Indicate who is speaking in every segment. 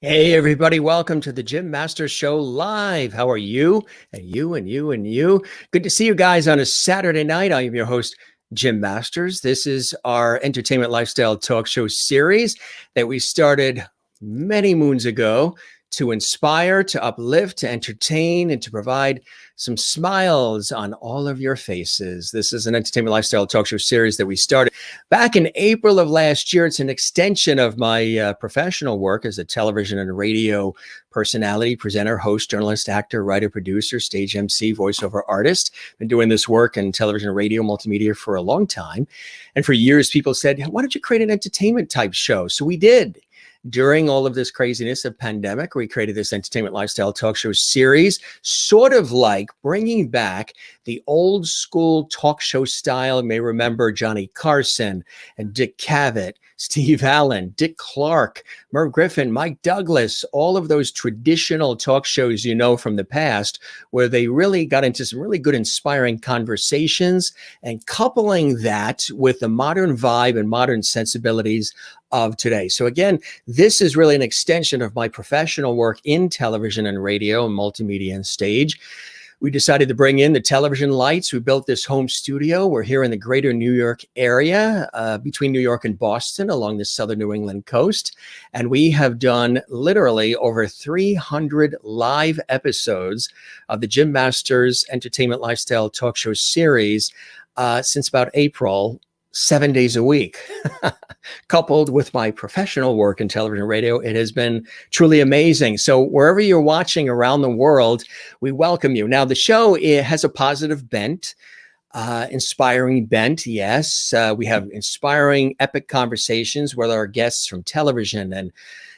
Speaker 1: Hey, everybody, welcome to the Jim Masters Show live. How are you? And you, and you, and you. Good to see you guys on a Saturday night. I am your host, Jim Masters. This is our entertainment lifestyle talk show series that we started many moons ago to inspire, to uplift, to entertain, and to provide some smiles on all of your faces. This is an entertainment lifestyle talk show series that we started back in April of last year. It's an extension of my professional work as a television and radio personality, presenter, host, journalist, actor, writer, producer, stage MC, voiceover artist. Been doing this work in television, radio, multimedia for a long time. And for years, people said, why don't you create an entertainment type show? So we did. During all of this craziness of pandemic, we created this entertainment lifestyle talk show series, sort of like bringing back the old school talk show style. You may remember Johnny Carson and Dick Cavett, Steve Allen, Dick Clark, Merv Griffin, Mike Douglas, all of those traditional talk shows you know from the past, where they really got into some really good, inspiring conversations, and coupling that with the modern vibe and modern sensibilities of today. So again, this is really an extension of my professional work in television and radio and multimedia and stage. We decided to bring in the television lights. We built this home studio. We're here in the greater New York area, between New York and Boston, along the southern New England coast. And we have done literally over 300 live episodes of the Jim Masters Entertainment Lifestyle Talk Show series since about April, 7 days a week. Coupled with my professional work in television and radio, it has been truly amazing. So wherever you're watching around the world, we welcome you. Now, the show, it has a positive bent, inspiring bent. Yes, we have inspiring, epic conversations with our guests from television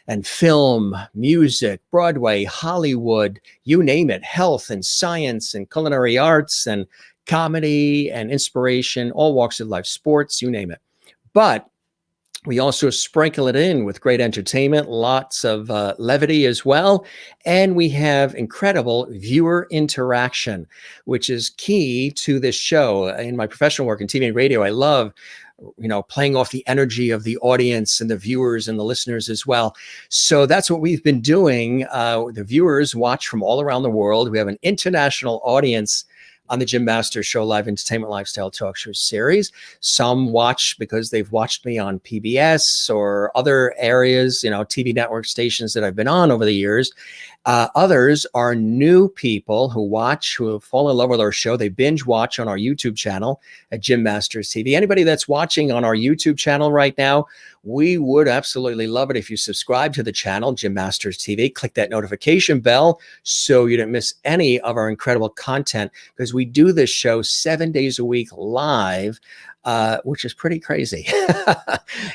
Speaker 1: and film, music, Broadway, Hollywood, you name it, health and science and culinary arts and comedy and inspiration, all walks of life, sports, you name it. But we also sprinkle it in with great entertainment, lots of levity as well. And we have incredible viewer interaction, which is key to this show. In my professional work in TV and radio, I love playing off the energy of the audience and the viewers and the listeners as well. So that's what we've been doing. The viewers watch from all around the world. We have an international audience on the Jim Masters Show Live Entertainment Lifestyle Talk Show series. Some watch because they've watched me on PBS or other areas, TV network stations that I've been on over the years. Others are new people who watch, who fall in love with our show. They binge watch on our YouTube channel at Jim Masters TV. Anybody that's watching on our YouTube channel right now, we would absolutely love it if you subscribe to the channel, Jim Masters TV. Click that notification bell so you don't miss any of our incredible content, because we do this show 7 days a week live, which is pretty crazy,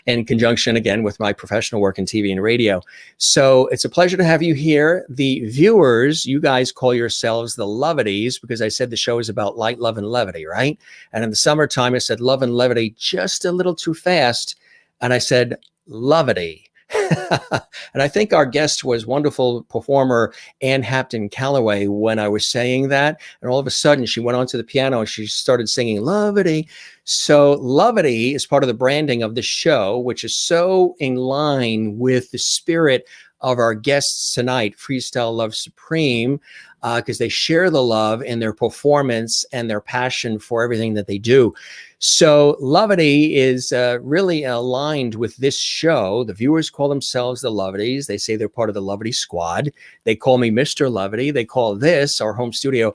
Speaker 1: in conjunction, again, with my professional work in TV and radio. So it's a pleasure to have you here. The viewers, you guys call yourselves the Lovities, because I said the show is about light, love, and levity, right? And in the summertime, I said love and levity just a little too fast. And I said levity. And I think our guest was wonderful performer Ann Hampton Calloway when I was saying that. And all of a sudden she went onto the piano and she started singing levity. So levity is part of the branding of the show, which is so in line with the spirit of our guests tonight, Freestyle Love Supreme, because they share the love in their performance and their passion for everything that they do. So levity is really aligned with this show. The viewers call themselves the Lovities. They say they're part of the Levity Squad. They call me Mr. Levity. They call this, our home studio,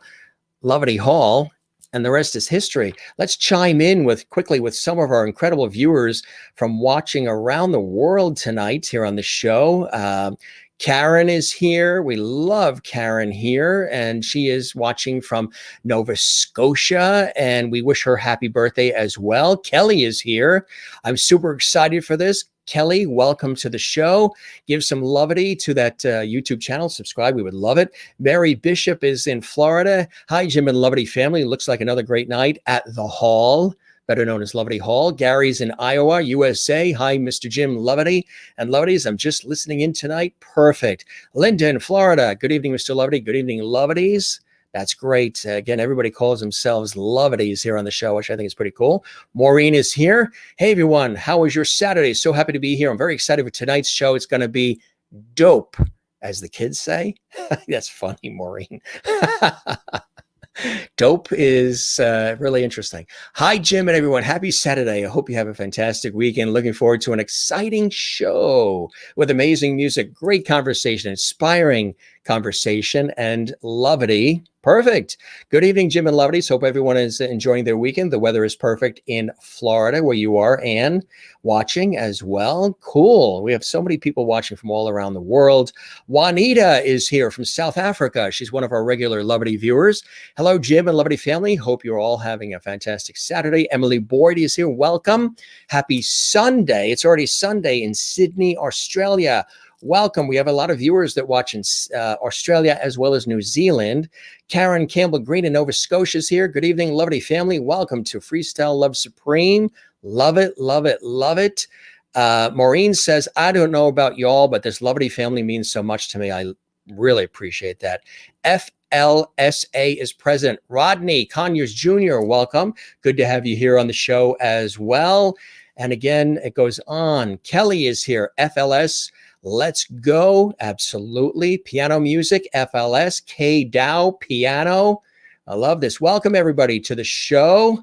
Speaker 1: Levity Hall. And the rest is history. Let's chime in quickly with some of our incredible viewers from watching around the world tonight here on the show. Karen is here. We love Karen here, and she is watching from Nova Scotia, and we wish her happy birthday as well. Kelly is here. I'm super excited for this. Kelly, welcome to the show. Give some levity to that YouTube channel. Subscribe. We would love it. Mary Bishop is in Florida. Hi, Jim and Levity family. Looks like another great night at the Hall, better known as Levity Hall. Gary's in Iowa, USA. Hi, Mr. Jim Levity and Levities. I'm just listening in tonight. Perfect. Linda in Florida. Good evening, Mr. Levity. Good evening, Levities. That's great. Again, everybody calls themselves Lovities here on the show, which I think is pretty cool. Maureen is here. Hey, everyone. How was your Saturday? So happy to be here. I'm very excited for tonight's show. It's going to be dope, as the kids say. That's funny, Maureen. Dope is really interesting. Hi, Jim and everyone. Happy Saturday. I hope you have a fantastic weekend. Looking forward to an exciting show with amazing music, great conversation, inspiring conversation, and levity. Perfect. Good evening, Jim and Lovity. Hope everyone is enjoying their weekend. The weather is perfect in Florida, where you are, and watching as well. Cool. We have so many people watching from all around the world. Juanita is here from South Africa. She's one of our regular Lovity viewers. Hello, Jim and Lovity family. Hope you're all having a fantastic Saturday. Emily Boyd is here. Welcome. Happy Sunday. It's already Sunday in Sydney, Australia. Welcome. We have a lot of viewers that watch in Australia as well as New Zealand. Karen Campbell Green in Nova Scotia is here. Good evening, Lovity family. Welcome to Freestyle Love Supreme. Love it, love it, love it. Maureen says, I don't know about y'all, but this Lovity family means so much to me. I really appreciate that. FLSA is present. Rodney Conyers Jr., welcome. Good to have you here on the show as well. And again, it goes on. Kelly is here. FLS. Let's go. Absolutely. Piano music, FLS, K Dow, piano. I love this. Welcome, everybody, to the show.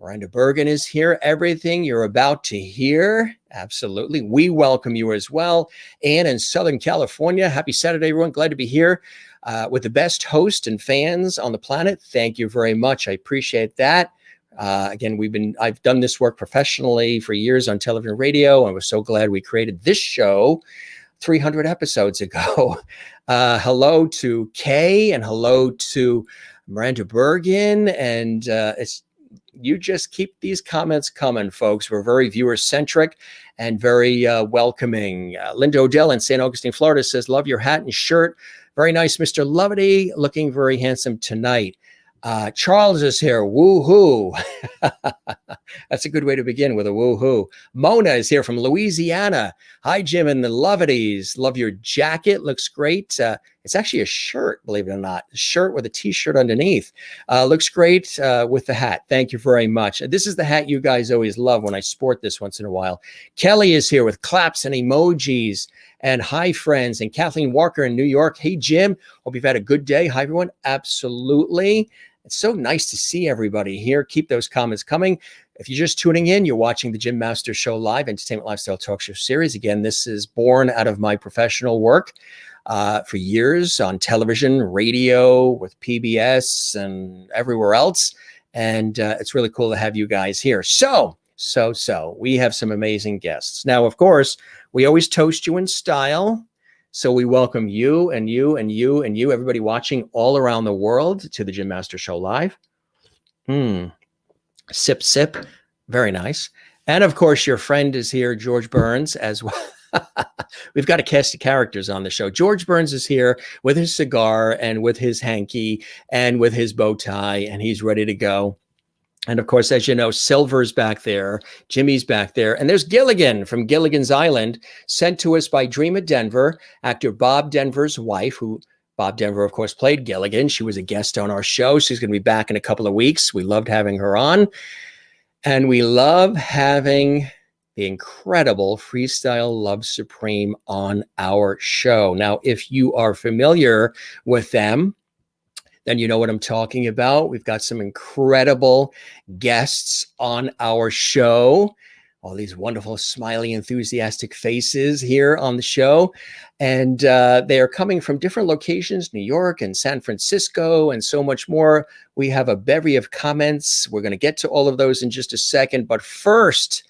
Speaker 1: Miranda Bergen is here. Everything you're about to hear. Absolutely. We welcome you as well. And in Southern California, happy Saturday, everyone. Glad to be here with the best host and fans on the planet. Thank you very much. I appreciate that. Again, I've done this work professionally for years on television and radio, and we're so glad we created this show 300 episodes ago. Hello to Kay and hello to Miranda Bergen. And you just keep these comments coming, folks. We're very viewer-centric and very welcoming. Linda Odell in St. Augustine, Florida says, love your hat and shirt. Very nice, Mr. Lovity. Looking very handsome tonight. Charles is here. Woo-hoo. That's a good way to begin, with a woo-hoo. Mona is here from Louisiana. Hi, Jim and the Lovities. Love your jacket. Looks great. It's actually a shirt, believe it or not. A shirt with a T-shirt underneath. Looks great with the hat. Thank you very much. This is the hat you guys always love when I sport this once in a while. Kelly is here with claps and emojis. And hi, friends. And Kathleen Walker in New York. Hey, Jim. Hope you've had a good day. Hi, everyone. Absolutely. It's so nice to see everybody here. Keep those comments coming. If you're just tuning in, you're watching the Jim Master Show Live, Entertainment Lifestyle Talk Show series. Again, this is born out of my professional work for years on television, radio, with PBS and everywhere else. And it's really cool to have you guys here. So we have some amazing guests. Now, of course, we always toast you in style. So we welcome you and you and you and you, everybody watching all around the world, to the Jim Master Show Live. Sip, sip. Very nice. And of course, your friend is here, George Burns, as well. We've got a cast of characters on the show. George Burns is here with his cigar and with his hanky and with his bow tie, and he's ready to go. And of course, as you know, Silver's back there, Jimmy's back there, and there's Gilligan from Gilligan's Island, sent to us by Dreama Denver, actor Bob Denver's wife, who Bob Denver, of course, played Gilligan. She was a guest on our show. She's going to be back in a couple of weeks. We loved having her on, and we love having the incredible Freestyle Love Supreme on our show. Now, if you are familiar with them, then you know what I'm talking about. We've got some incredible guests on our show. All these wonderful, smiley, enthusiastic faces here on the show. And they are coming from different locations, New York and San Francisco and so much more. We have a bevy of comments. We're going to get to all of those in just a second. But first,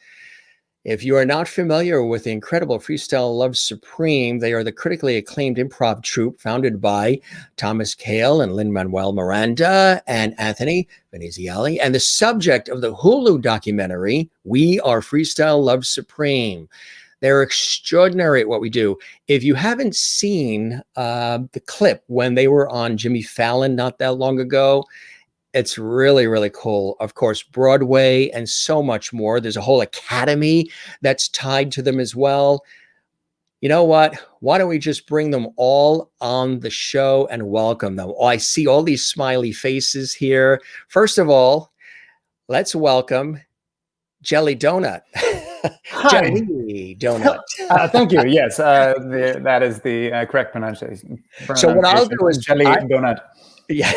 Speaker 1: if you are not familiar with the incredible Freestyle Love Supreme, they are the critically acclaimed improv troupe founded by Thomas Kail and Lin-Manuel Miranda and Anthony Veneziali, and the subject of the Hulu documentary, We Are Freestyle Love Supreme. They're extraordinary at what we do. If you haven't seen the clip when they were on Jimmy Fallon not that long ago, it's really, really cool. Of course, Broadway and so much more. There's a whole academy that's tied to them as well. You know what? Why don't we just bring them all on the show and welcome them? Oh, I see all these smiley faces here. First of all, let's welcome Jelly Donut.
Speaker 2: Hi.
Speaker 1: Jelly donut.
Speaker 2: Thank you. Yes, that is the correct pronunciation.
Speaker 1: So what I'll do is
Speaker 2: jelly donut.
Speaker 1: Yeah.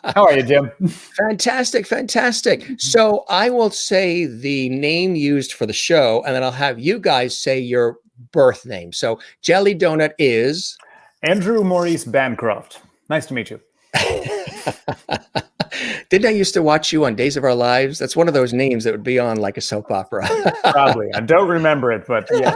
Speaker 2: How are you, Jim?
Speaker 1: Fantastic, fantastic. So I will say the name used for the show, and then I'll have you guys say your birth name. So Jelly Donut is
Speaker 2: Andrew Maurice Bancroft. Nice to meet you.
Speaker 1: Didn't I used to watch you on Days of Our Lives? That's one of those names that would be on like a soap opera.
Speaker 2: Probably. I don't remember it, but yes,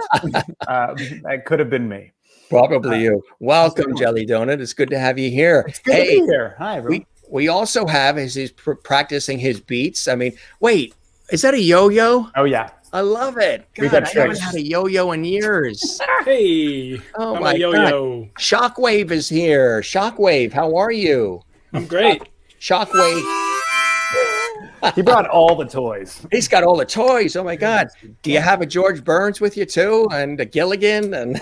Speaker 2: that could have been me.
Speaker 1: Probably you. Welcome, Jelly Donut. It's good to have you here.
Speaker 2: It's good to be here. Hi, everyone.
Speaker 1: We also have, as he's practicing his beats. I mean, wait, is that a yo-yo?
Speaker 2: Oh, yeah.
Speaker 1: I love it. God, I haven't had a yo-yo in years.
Speaker 3: Hey,
Speaker 1: oh
Speaker 3: I'm
Speaker 1: my
Speaker 3: a yo-yo.
Speaker 1: God. Shockwave is here. Shockwave, how are you?
Speaker 3: I'm great.
Speaker 1: Shockwave.
Speaker 2: He brought all the toys.
Speaker 1: He's got all the toys. Oh my God. Do you have a George Burns with you too? And a Gilligan? And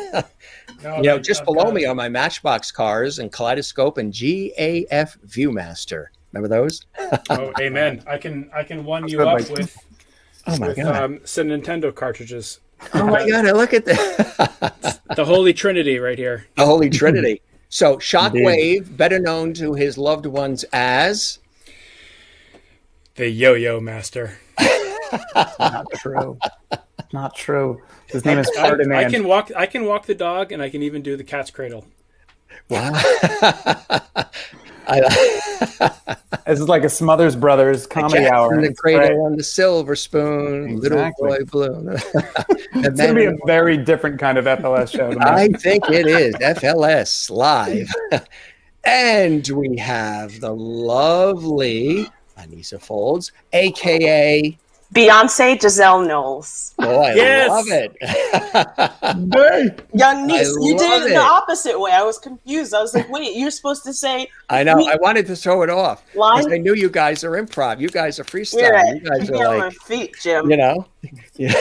Speaker 3: No,
Speaker 1: just below me are my Matchbox cars and Kaleidoscope and GAF Viewmaster. Remember those?
Speaker 3: Oh, amen. I can one you up with some Nintendo cartridges.
Speaker 1: Oh my God, look at that.
Speaker 3: The Holy Trinity right here.
Speaker 1: The Holy Trinity. So Shockwave, better known to his loved ones as
Speaker 3: the Yo-Yo Master.
Speaker 2: Not true. Not true. His name is Ferdinand.
Speaker 3: I can walk the dog, and I can even do the cat's cradle.
Speaker 1: Wow.
Speaker 2: This is like a Smothers Brothers comedy hour.
Speaker 1: And the cradle and the silver spoon,
Speaker 2: exactly.
Speaker 1: Little boy blue.
Speaker 2: It's going to be a very different kind of FLS show.
Speaker 1: I think it is. FLS Live. And we have the lovely Anissa Folds, a.k.a.
Speaker 4: Beyonce Giselle Knowles.
Speaker 1: Oh, I love it.
Speaker 4: Young niece, you did it the opposite way. I was confused. I was like, wait, you're supposed to say...
Speaker 1: I know. I wanted to throw it off.
Speaker 4: Line?
Speaker 1: I knew you guys are improv. You guys are freestyle.
Speaker 4: Yeah,
Speaker 1: you guys are
Speaker 4: on my feet, Jim.
Speaker 1: You know? Yeah.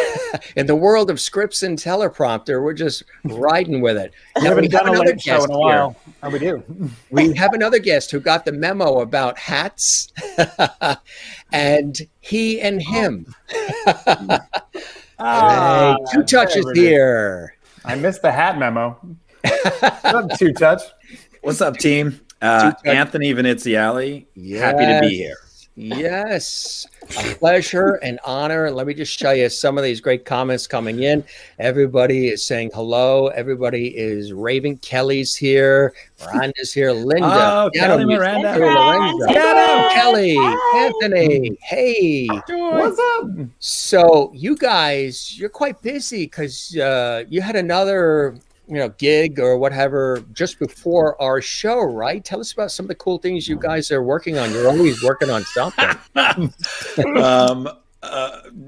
Speaker 1: In the world of scripts and teleprompter, we're just riding with it.
Speaker 2: We haven't done a late show in a while. Oh, we do.
Speaker 1: We have another guest who got the memo about hats and he and him. Hey, Two Touch is here.
Speaker 2: I missed the hat memo. What's up, Two Touch?
Speaker 5: What's up, team? Anthony Viniziali.
Speaker 1: Yes.
Speaker 5: Happy to be here.
Speaker 1: Yes, a pleasure and honor. And let me just show you some of these great comments coming in. Everybody is saying hello. Everybody is raving. Kelly's here. Miranda's here. Linda.
Speaker 5: Oh, Kelly, Miranda.
Speaker 1: Kelly. Anthony. Hey.
Speaker 2: What's up?
Speaker 1: So you guys, you're quite busy because you had another gig or whatever just before our show, right? Tell us about some of the cool things you guys are working on. You're always working on something.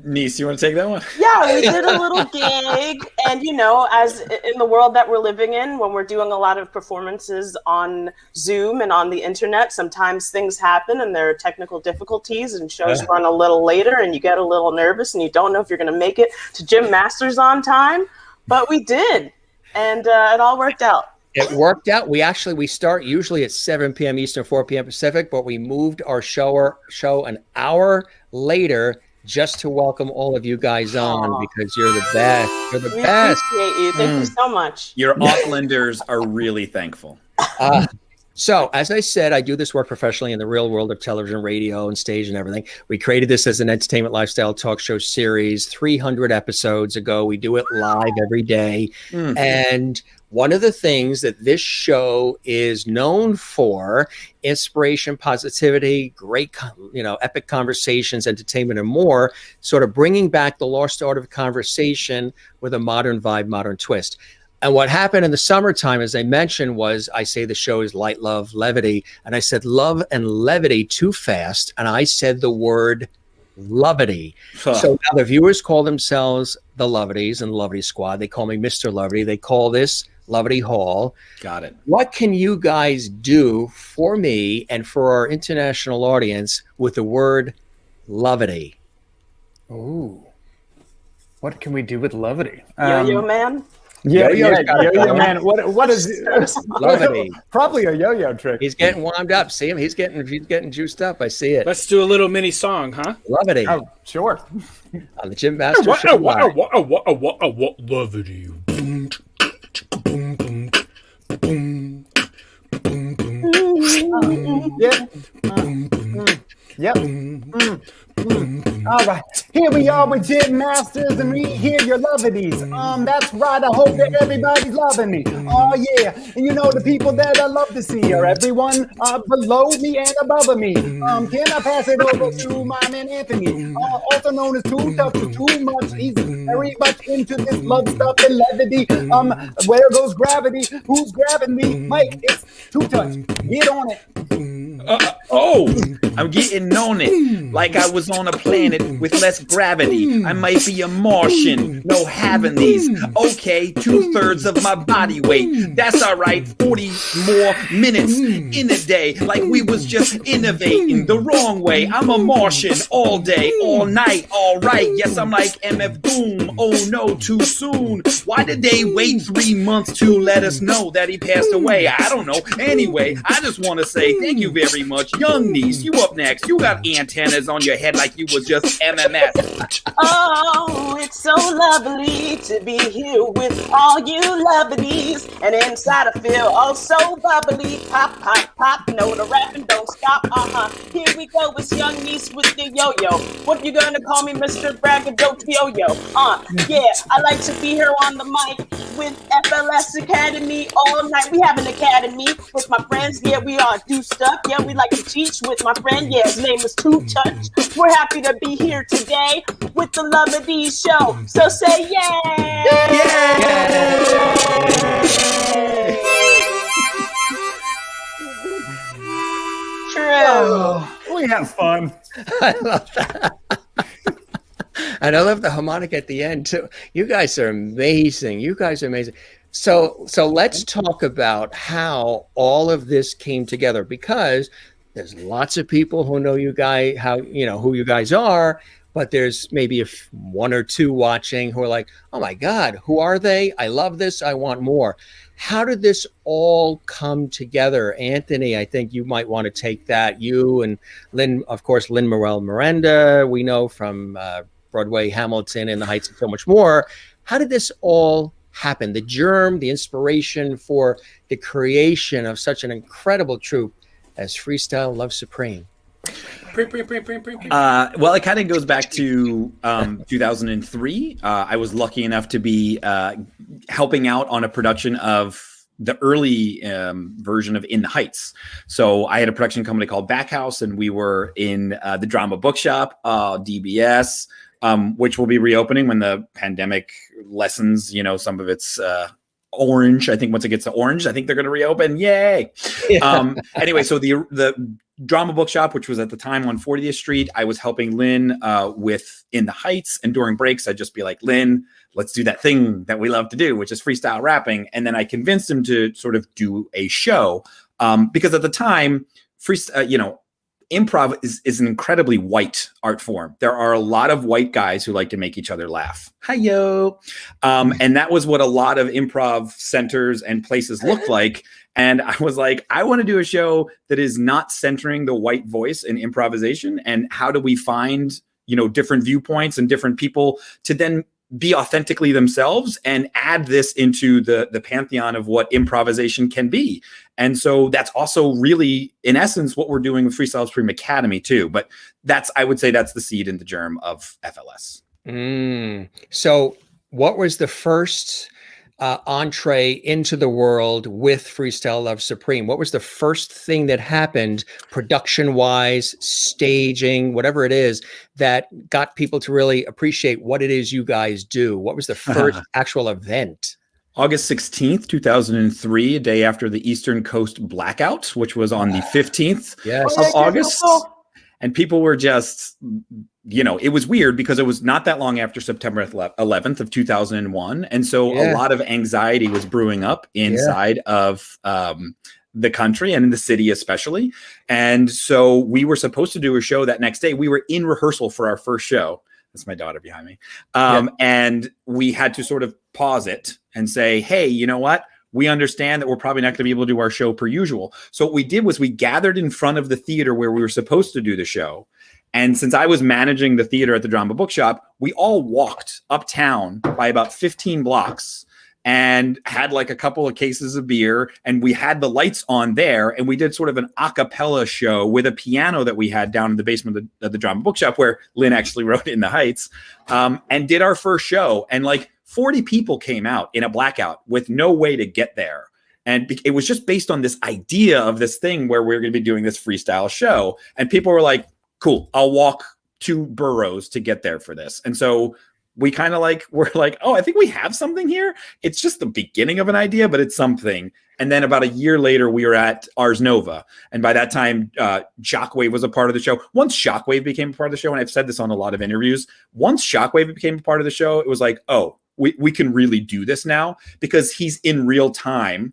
Speaker 5: Niece, you want to take that one?
Speaker 4: Yeah, we did a little gig, and as in the world that we're living in, when we're doing a lot of performances on Zoom and on the internet, sometimes things happen and there are technical difficulties and shows run a little later and you get a little nervous and you don't know if you're going to make it to Jim Masters on time, but we did. And it all worked out.
Speaker 1: It worked out. We start usually at 7 p.m. Eastern, 4 p.m. Pacific, but we moved our show an hour later just to welcome all of you guys on because you're the best. You're the best.
Speaker 4: Appreciate you. Thank you so much.
Speaker 5: Your Aucklanders are really thankful.
Speaker 1: So, as I said, I do this work professionally in the real world of television, radio, and stage and everything. We created this as an entertainment lifestyle talk show series 300 episodes ago. We do it live every day. And one of the things that this show is known for, inspiration, positivity, great, epic conversations, entertainment, and more, sort of bringing back the lost art of conversation with a modern vibe, modern twist. And what happened in the summertime, as I mentioned, was I say the show is light, love, levity. And I said love and levity too fast. And I said the word lovity. So now the viewers call themselves the Lovities and Lovity Squad. They call me Mr. Lovity. They call this Lovity Hall.
Speaker 5: Got it.
Speaker 1: What can you guys do for me and for our international audience with the word lovity?
Speaker 2: Ooh. What can we do with levity?
Speaker 4: Yo-yo man?
Speaker 2: Yo-yo, man. What is
Speaker 1: Levity.
Speaker 2: Probably a yo-yo trick.
Speaker 1: He's getting warmed up. See him? He's getting juiced up. I see it.
Speaker 3: Let's do a little mini song, huh?
Speaker 1: Levity.
Speaker 2: Oh, sure.
Speaker 1: On the Jim Master Show.
Speaker 3: Levity.
Speaker 2: Yep. All right, here we are with Jim Masters, and we hear your lovities. That's right. I hope that everybody's loving me. Oh yeah, and you know the people that I love to see are everyone below me and above me. Can I pass it over to my man Anthony, also known as Too Tough to Too Much? He's very much into this love stuff and levity. Where goes gravity? Who's grabbing me? Mike, it's Too Touch. Get on it.
Speaker 5: I'm getting on it like I was on a planet with less gravity. I might be a Martian, no having these. Okay, 2/3 of my body weight. That's all right, 40 more minutes in a day, like we was just innovating the wrong way. I'm a Martian all day, all night, all right. Yes, I'm like MF Doom. Oh no, too soon. Why did they wait 3 months to let us know that he passed away? I don't know. Anyway, I just want to say thank you very much. Young niece, you up next. You got antennas on your head like you was just MMS.
Speaker 4: Oh, it's so lovely to be here with all you lovelies. And inside I feel oh so bubbly. Pop, pop, pop. No, the rapping don't stop. Here we go. It's young niece with the yo-yo. What you gonna call me, Mr. Braggadocio yo-yo? Yeah, I like to be here on the mic with FLS Academy all night. We have an academy with my friends. Yeah, we all do stuff. Yeah, we like to teach with my friend. Yeah, his name is Too Touch. We're happy to be here today with the Lovity Show. So say yay! True.
Speaker 2: We have fun.
Speaker 1: I love that. And I love the harmonic at the end too. You guys are amazing. So let's talk about how all of this came together, because there's lots of people who know you guys, who you guys are, but there's maybe one or two watching who are like, oh my God, who are they? I love this. I want more. How did this all come together? Anthony, I think you might want to take that. You and Lynn, of course, Lin-Manuel Miranda, we know from Broadway, Hamilton, and the Heights, and so much more. How did this all happen? The germ, the inspiration for the creation of such an incredible troupe as Freestyle Love Supreme.
Speaker 5: Well, it kind of goes back to 2003. I was lucky enough to be helping out on a production of the early version of In the Heights. So I had a production company called Backhouse, and we were in the Drama Bookshop, DBS, which will be reopening when the pandemic lessens, some of its orange. I think once it gets to orange, I think they're going to reopen. Yay. Yeah. Anyway, so the Drama Bookshop, which was at the time on 40th Street, I was helping Lynn with In the Heights. And during breaks, I'd just be like, Lynn, let's do that thing that we love to do, which is freestyle rapping. And then I convinced him to sort of do a show because at the time, improv is an incredibly white art form. There are a lot of white guys who like to make each other laugh. Hi-yo. And that was what a lot of improv centers and places looked like. And I was like, I want to do a show that is not centering the white voice in improvisation. And how do we find, different viewpoints and different people to then be authentically themselves and add this into the pantheon of what improvisation can be. And so that's also really, in essence, what we're doing with Freestyle Supreme Academy too. But I would say that's the seed and the germ of FLS.
Speaker 1: So what was the first entree into the world with Freestyle Love Supreme? What was the first thing that happened production-wise, staging, whatever it is, that got people to really appreciate what it is you guys do? What was the first actual event?
Speaker 5: August 16th, 2003, a day after the Eastern Coast blackout, which was on the 15th of August. And people were just, it was weird because it was not that long after September 11th of 2001. And so a lot of anxiety was brewing up inside of the country and in the city especially. And so we were supposed to do a show that next day. We were in rehearsal for our first show. That's my daughter behind me.
Speaker 1: Yeah.
Speaker 5: And we had to sort of pause it and say, hey, you know what? We understand that we're probably not going to be able to do our show per usual. So what we did was we gathered in front of the theater where we were supposed to do the show. And since I was managing the theater at the Drama Bookshop, we all walked uptown by about 15 blocks and had like a couple of cases of beer, and we had the lights on there, and we did sort of an a cappella show with a piano that we had down in the basement of the Drama Bookshop where Lynn actually wrote In the Heights, and did our first show. And like 40 people came out in a blackout with no way to get there. And it was just based on this idea of this thing where we're going to be doing this freestyle show. And people were like, cool, I'll walk 2 boroughs to get there for this. And so we kind of we're like, oh, I think we have something here. It's just the beginning of an idea, but it's something. And then about a year later, we were at Ars Nova. And by that time, Shockwave was a part of the show. Once Shockwave became a part of the show, and I've said this on a lot of interviews, once Shockwave became a part of the show, it was like, oh, we can really do this now because he's in real time.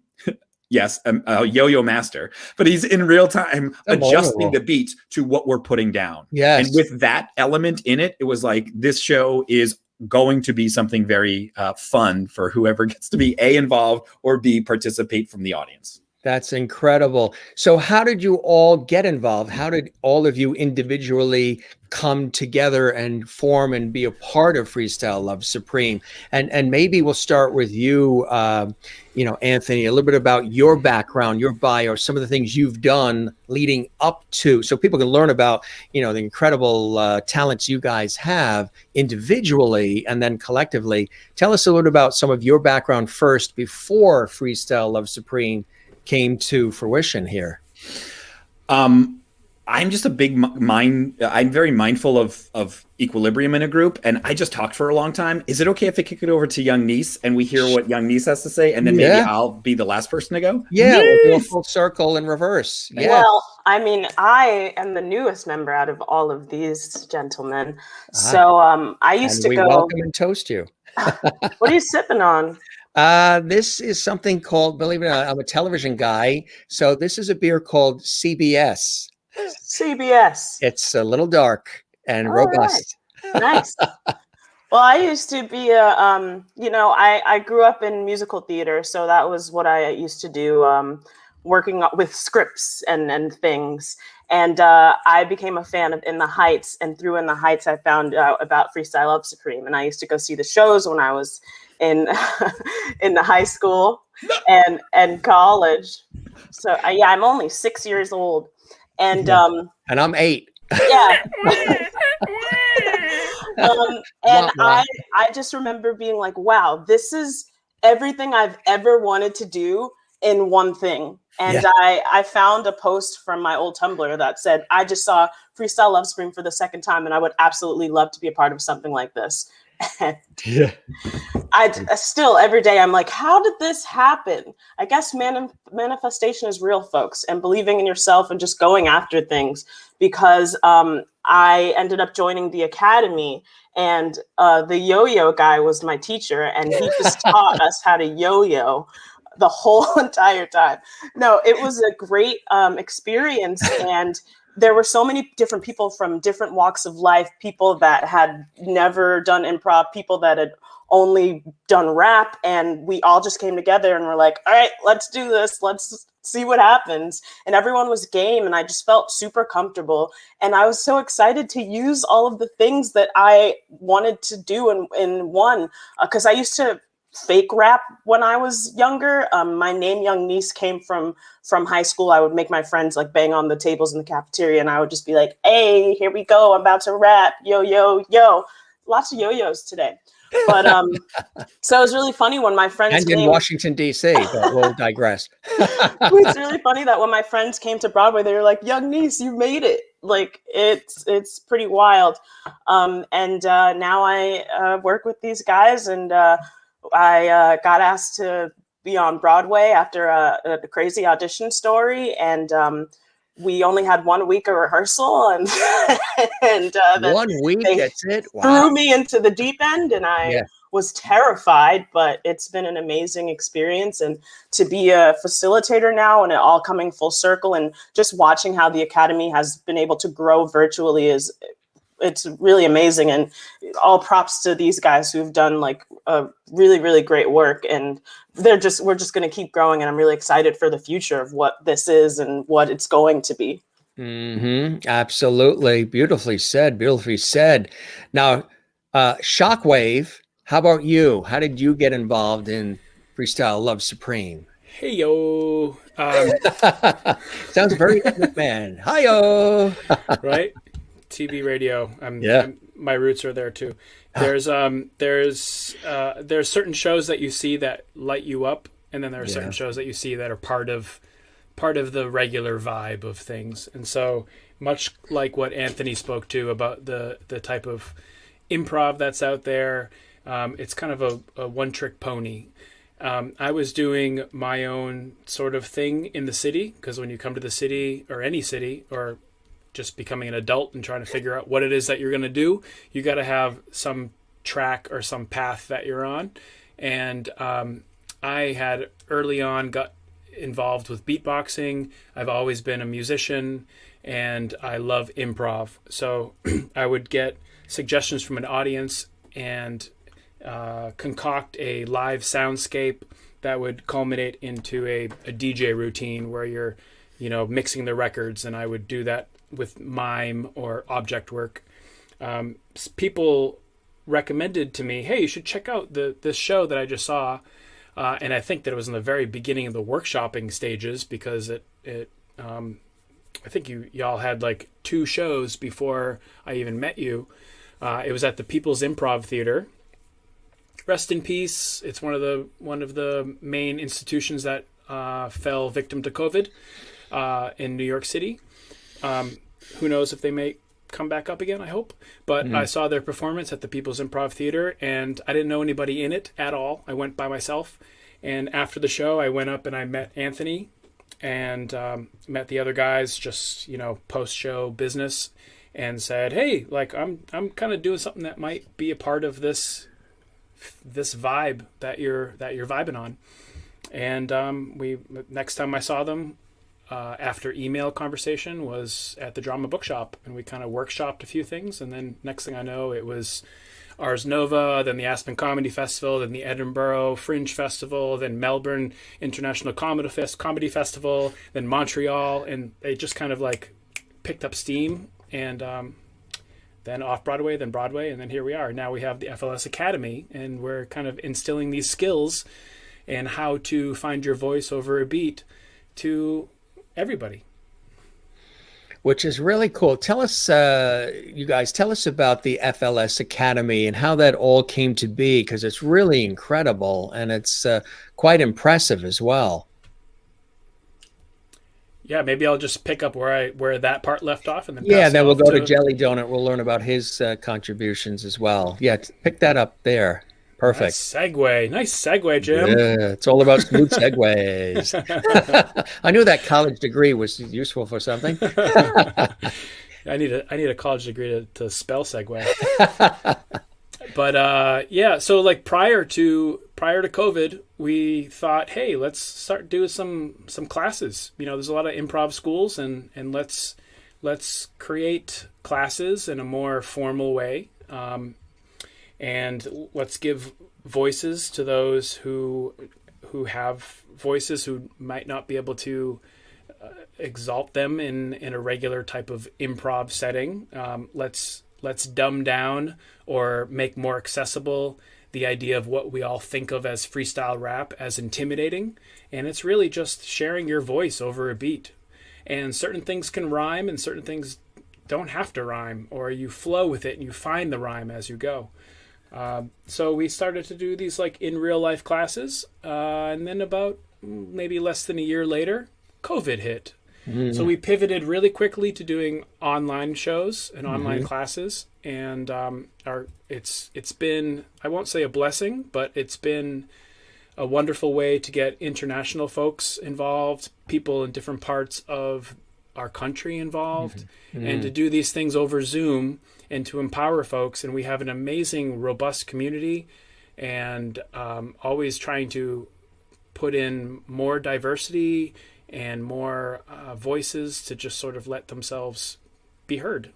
Speaker 5: Yes, a yo-yo master, but he's in real time adjusting the beats to what we're putting down.
Speaker 1: Yes.
Speaker 5: And with that element in it, it was like, this show is going to be something very fun for whoever gets to be A, involved, or B, participate from the audience.
Speaker 1: That's incredible. So how did you all get involved? How did all of you individually come together and form and be a part of Freestyle Love Supreme? And maybe we'll start with you, Anthony, a little bit about your background, your bio, some of the things you've done leading up to, so people can learn about, the incredible talents you guys have individually and then collectively. Tell us a little bit about some of your background first before Freestyle Love Supreme came to fruition here.
Speaker 5: I'm just a big I'm very mindful of equilibrium in a group, and I just talked for a long time. Is it okay if I kick it over to Young Niece and we hear what Young Niece has to say, and then maybe I'll be the last person to go?
Speaker 1: Yeah, we'll do a full circle in reverse. Yeah.
Speaker 4: Well, I mean, I am the newest member out of all of these gentlemen. So I used to go.
Speaker 1: We welcome and toast you.
Speaker 4: What are you sipping on?
Speaker 1: This is something called, believe it or not, I'm a television guy. So this is a beer called CBS.
Speaker 4: CBS.
Speaker 1: It's a little dark and robust.
Speaker 4: Right. Nice. Well, I used to be I grew up in musical theater. So that was what I used to do, working with scripts and things. And I became a fan of In the Heights. And through In the Heights, I found out about Freestyle Love Supreme. And I used to go see the shows when I was in the high school and college. So I'm only 6 years old. And
Speaker 1: I'm 8.
Speaker 4: Yeah. And I just remember being like, wow, this is everything I've ever wanted to do in one thing. And I found a post from my old Tumblr that said, I just saw Freestyle Love Supreme for the second time, and I would absolutely love to be a part of something like this. And I still every day I'm like, how did this happen? I guess manifestation is real, folks, and believing in yourself and just going after things. Because I ended up joining the academy, and the yo-yo guy was my teacher, and he just taught us how to yo-yo the whole entire time. No, it was a great experience, and there were so many different people from different walks of life, people that had never done improv, people that had only done rap, and we all just came together and were like, all right, let's do this. Let's see what happens. And everyone was game, and I just felt super comfortable. And I was so excited to use all of the things that I wanted to do in one, because I used to fake rap when I was younger. My name Young Niece came from high school. I would make my friends like bang on the tables in the cafeteria, and I would just be like, hey, here we go, I'm about to rap, yo yo yo. Lots of yo-yos today. But so it was really funny when my friends
Speaker 1: came in Washington D.C., but we'll digress.
Speaker 4: It's really funny that when my friends came to Broadway, they were like, Young Niece, you made it. Like it's pretty wild. And now I work with these guys, and I got asked to be on Broadway after a crazy audition story, and we only had 1 week of rehearsal, and then
Speaker 1: 1 week, that's it. Wow.
Speaker 4: Threw me into the deep end, and I was terrified, but it's been an amazing experience. And to be a facilitator now, and it all coming full circle, and just watching how the Academy has been able to grow virtually is it's really amazing, and all props to these guys who've done like a really, really great work, and we're just going to keep growing, and I'm really excited for the future of what this is and what it's going to be.
Speaker 1: Absolutely. Beautifully said. Beautifully said. Now, Shockwave, how about you? How did you get involved in Freestyle Love Supreme?
Speaker 3: Hey yo,
Speaker 1: Sounds very McMahon. Hi-yo.
Speaker 3: right? TV, radio.
Speaker 1: Yeah.
Speaker 3: My roots are there too. There's certain shows that you see that light you up, and then there are certain shows that you see that are part of the regular vibe of things. And so, much like what Anthony spoke to about the type of improv that's out there, it's kind of a one-trick pony. I was doing my own sort of thing in the city, because when you come to the city, or any city, or just becoming an adult and trying to figure out what it is that you're going to do, you got to have some track or some path that you're on. And I had early on got involved with beatboxing. I've always been a musician, and I love improv. So I would get suggestions from an audience and concoct a live soundscape that would culminate into a DJ routine where you're, mixing the records, and I would do that with mime or object work. People recommended to me, hey, you should check out this show that I just saw. And I think that it was in the very beginning of the workshopping stages, because I think y'all had like 2 shows before I even met you. It was at the People's Improv Theater. Rest in peace. It's one of the main institutions that fell victim to COVID in New York City. Who knows if they may come back up again, I hope. But I saw their performance at the People's Improv Theater, and I didn't know anybody in it at all. I went by myself. And after the show, I went up and I met Anthony and met the other guys, just, post-show business, and said, hey, like I'm kind of doing something that might be a part of this vibe that you're vibing on. And next time I saw them, after email conversation, was at the Drama Bookshop, and we kind of workshopped a few things, and then next thing I know, it was Ars Nova, then the Aspen Comedy Festival, then the Edinburgh Fringe Festival, then Melbourne International Comedy Festival, then Montreal, and it just kind of like picked up steam, and then off-Broadway, then Broadway, and then here we are. Now we have the FLS Academy, and we're kind of instilling these skills and how to find your voice over a beat to everybody.
Speaker 1: Which is really cool. Tell us, you guys, tell us about the FLS Academy and how that all came to be, because it's really incredible, and it's quite impressive as well.
Speaker 3: Yeah, maybe I'll just pick up where that part left off, and then
Speaker 1: then we'll go to Jelly Donut. We'll learn about his contributions as well. Yeah, pick that up there. Perfect.
Speaker 3: Nice segue, Jim.
Speaker 1: Yeah, it's all about smooth segues. I knew that college degree was useful for something.
Speaker 3: I need a college degree to spell segue. But so like prior to COVID, we thought, hey, let's start doing some classes. There's a lot of improv schools, and let's create classes in a more formal way. And let's give voices to those who have voices who might not be able to exalt them in a regular type of improv setting. Let's dumb down or make more accessible the idea of what we all think of as freestyle rap as intimidating. And it's really just sharing your voice over a beat. And certain things can rhyme and certain things don't have to rhyme, or you flow with it and you find the rhyme as you go. So we started to do these like in real life classes, and then about maybe less than a year later, COVID hit. Mm-hmm. So we pivoted really quickly to doing online shows and online classes, and it's been, I won't say a blessing, but it's been a wonderful way to get international folks involved, people in different parts of our country involved, and to do these things over Zoom and to empower folks. And we have an amazing, robust community, and always trying to put in more diversity and more voices to just sort of let themselves be heard.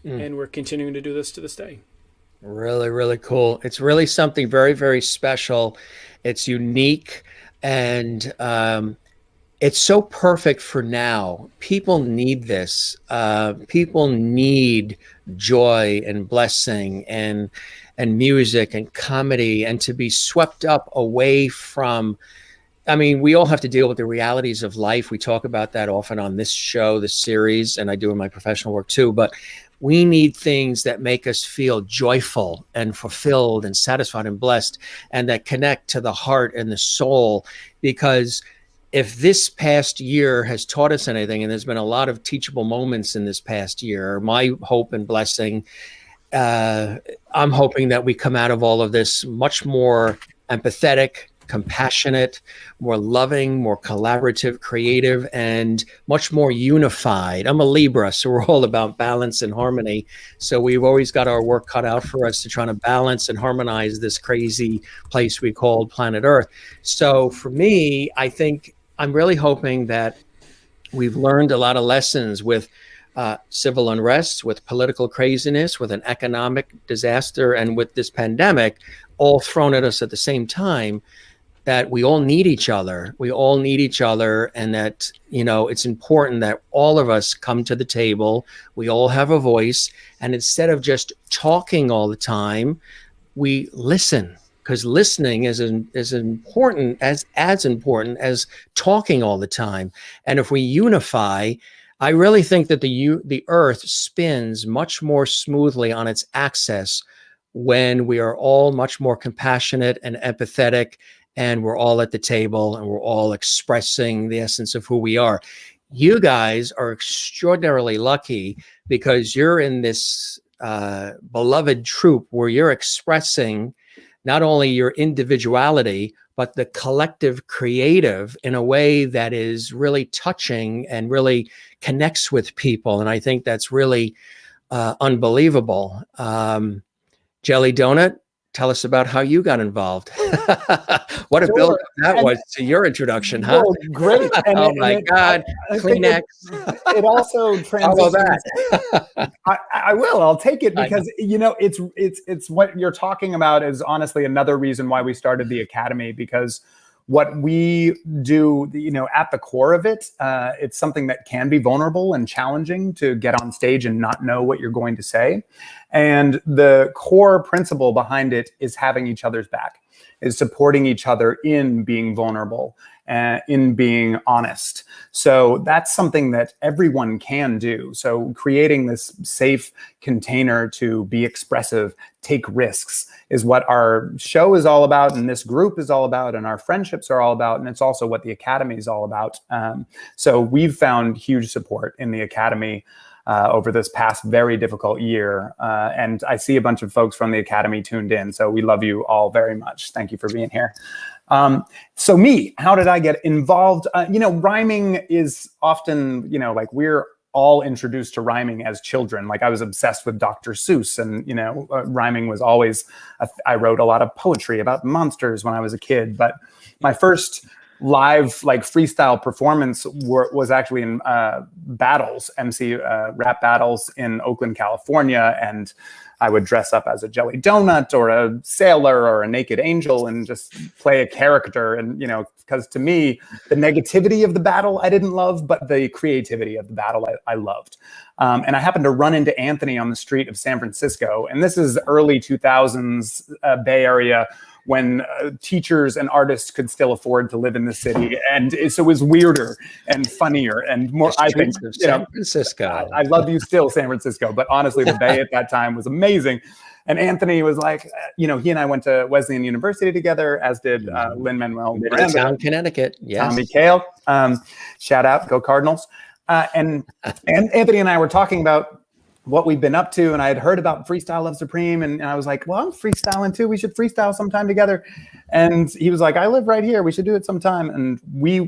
Speaker 3: and we're continuing to do this to this day.
Speaker 1: Really, really cool. It's really something very, very special. It's unique, and it's so perfect for now. People need this. People need joy and blessing and music and comedy, and to be swept up away from. I mean, we all have to deal with the realities of life. We talk about that often on this show, this series, and I do in my professional work too. But we need things that make us feel joyful and fulfilled and satisfied and blessed, and that connect to the heart and the soul. Because if this past year has taught us anything, and there's been a lot of teachable moments in this past year, my hope and blessing, I'm hoping that we come out of all of this much more empathetic, compassionate, more loving, more collaborative, creative, and much more unified. I'm a Libra, so we're all about balance and harmony. So we've always got our work cut out for us to try to balance and harmonize this crazy place we call planet Earth. So for me, I think I'm really hoping that we've learned a lot of lessons with civil unrest, with political craziness, with an economic disaster, and with this pandemic all thrown at us at the same time, that we all need each other. We all need each other, and that, it's important that all of us come to the table. We all have a voice, and instead of just talking all the time, we listen, because listening is important as important as talking all the time. And if we unify, I really think that the Earth spins much more smoothly on its axis when we are all much more compassionate and empathetic, and we're all at the table and we're all expressing the essence of who we are. You guys are extraordinarily lucky, because you're in this beloved troupe where you're expressing not only your individuality, but the collective creative in a way that is really touching and really connects with people. And I think that's really unbelievable. Jelly Donut, tell us about how you got involved. What a build that was to your introduction, huh?
Speaker 2: Well, great.
Speaker 1: Oh my God. Kleenex.
Speaker 2: It also transitions. I will. I'll take it, because it's what you're talking about is honestly another reason why we started the Academy, because what we do, at the core of it, it's something that can be vulnerable and challenging to get on stage and not know what you're going to say. And the core principle behind it is having each other's back, is supporting each other in being vulnerable, in being honest. So that's something that everyone can do. So creating this safe container to be expressive, take risks, is what our show is all about, and this group is all about, and our friendships are all about, and it's also what the Academy is all about. So we've found huge support in the Academy over this past very difficult year. And I see a bunch of folks from the Academy tuned in. So we love you all very much. Thank you for being here. So me, how did I get involved? Rhyming is often, like we're all introduced to rhyming as children. Like I was obsessed with Dr. Seuss, and, rhyming was always, I wrote a lot of poetry about monsters when I was a kid, but my first live freestyle performance was actually in battles, MC rap battles in Oakland, California. And I would dress up as a jelly donut or a sailor or a naked angel and just play a character. And, because to me, the negativity of the battle I didn't love, but the creativity of the battle I loved. And I happened to run into Anthony on the street of San Francisco. And this is early 2000s Bay Area, when teachers and artists could still afford to live in the city. And so it was weirder and funnier and more, I think,
Speaker 1: San Francisco.
Speaker 2: I love you still, San Francisco, but honestly, the Bay at that time was amazing. And Anthony was like, he and I went to Wesleyan University together, as did Lin-Manuel Miranda.
Speaker 1: Middletown, Connecticut. Yes.
Speaker 2: Tommy Kale. Shout out, go Cardinals. And Anthony and I were talking about what we've been up to, and I had heard about Freestyle Love Supreme, and I was like, well, I'm freestyling too. We should freestyle sometime together. And he was like, I live right here. We should do it sometime. And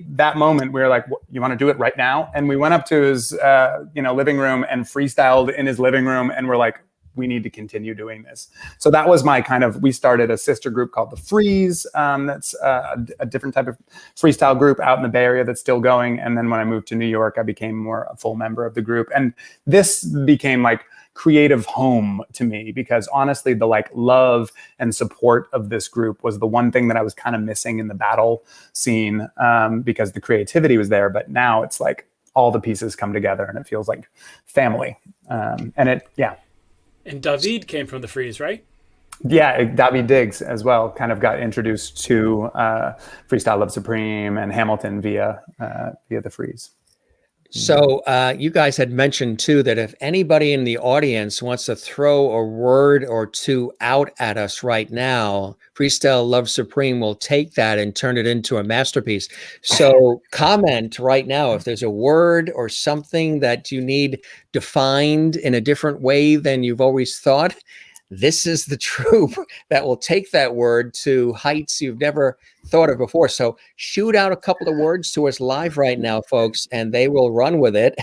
Speaker 2: that moment, we were like, you want to do it right now? And we went up to his, living room and freestyled in his living room, and we're like, we need to continue doing this. So that was my we started a sister group called The Freeze. That's a different type of freestyle group out in the Bay Area that's still going. And then when I moved to New York, I became a full member of the group. And this became creative home to me, because honestly, the like love and support of this group was the one thing that I was kind of missing in the battle scene, because the creativity was there, but now it's like all the pieces come together and it feels like family. And
Speaker 3: David came from the Freeze, right?
Speaker 2: Yeah, David Diggs as well kind of got introduced to Freestyle Love Supreme and Hamilton via the Freeze.
Speaker 1: So you guys had mentioned too that if anybody in the audience wants to throw a word or two out at us right now, Freestyle Love Supreme will take that and turn it into a masterpiece. So comment right now if there's a word or something that you need defined in a different way than you've always thought. This is the troupe that will take that word to heights you've never thought of before. So shoot out a couple of words to us live right now, folks, and they will run with it.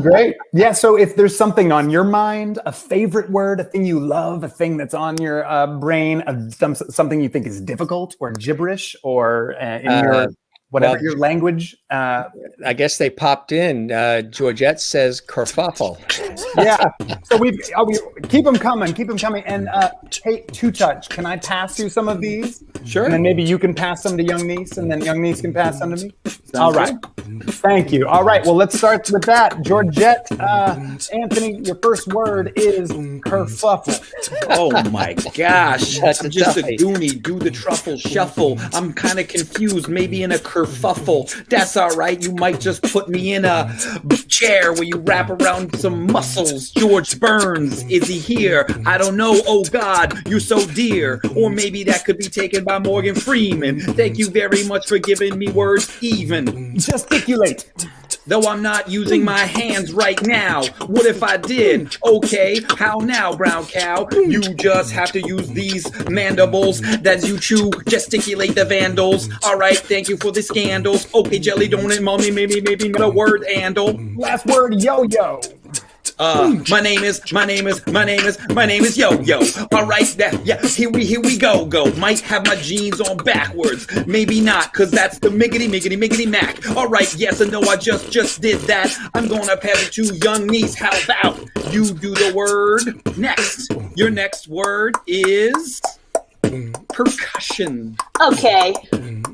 Speaker 2: Great. Yeah. So if there's something on your mind, a favorite word, a thing you love, a thing that's on your brain, something you think is difficult or gibberish or in your whatever your language.
Speaker 1: I guess they popped in. Georgette says kerfuffle.
Speaker 2: Yeah. So we keep them coming. And hey, Two Touch, can I pass you some of these?
Speaker 5: Sure.
Speaker 2: And then maybe you can pass them to Young Niece, and then Young Niece can pass them to me. All right. Thank you. All right. Well, let's start with that. Georgette, Anthony, your first word is kerfuffle.
Speaker 5: Oh my gosh.
Speaker 1: That's
Speaker 5: I'm just a
Speaker 1: toughie.
Speaker 5: goonie. Do the truffle shuffle. I'm kind of confused. Maybe in a kerfuffle. That's all right. You might just put me in a chair where you wrap around some muscles. George Burns, is he here? I don't know. Oh God, you're so dear. Or maybe that could be taken by Morgan Freeman. Thank you very much for giving me words even.
Speaker 2: Gesticulate.
Speaker 5: Though I'm not using my hands right now. What if I did? Okay, how now, brown cow? You just have to use these mandibles that you chew, gesticulate the vandals. All right, thank you for the scandals. Okay, jelly donut, mommy, maybe not a word handle.
Speaker 2: Last word, yo-yo.
Speaker 5: My name is Yo-Yo. All right, here we go. Might have my jeans on backwards. Maybe not, cause that's the miggity mac. All right, yes and no, I just did that. I'm gonna pass it to Young Niece. How about you do the word next? Your next word is percussion.
Speaker 4: Okay,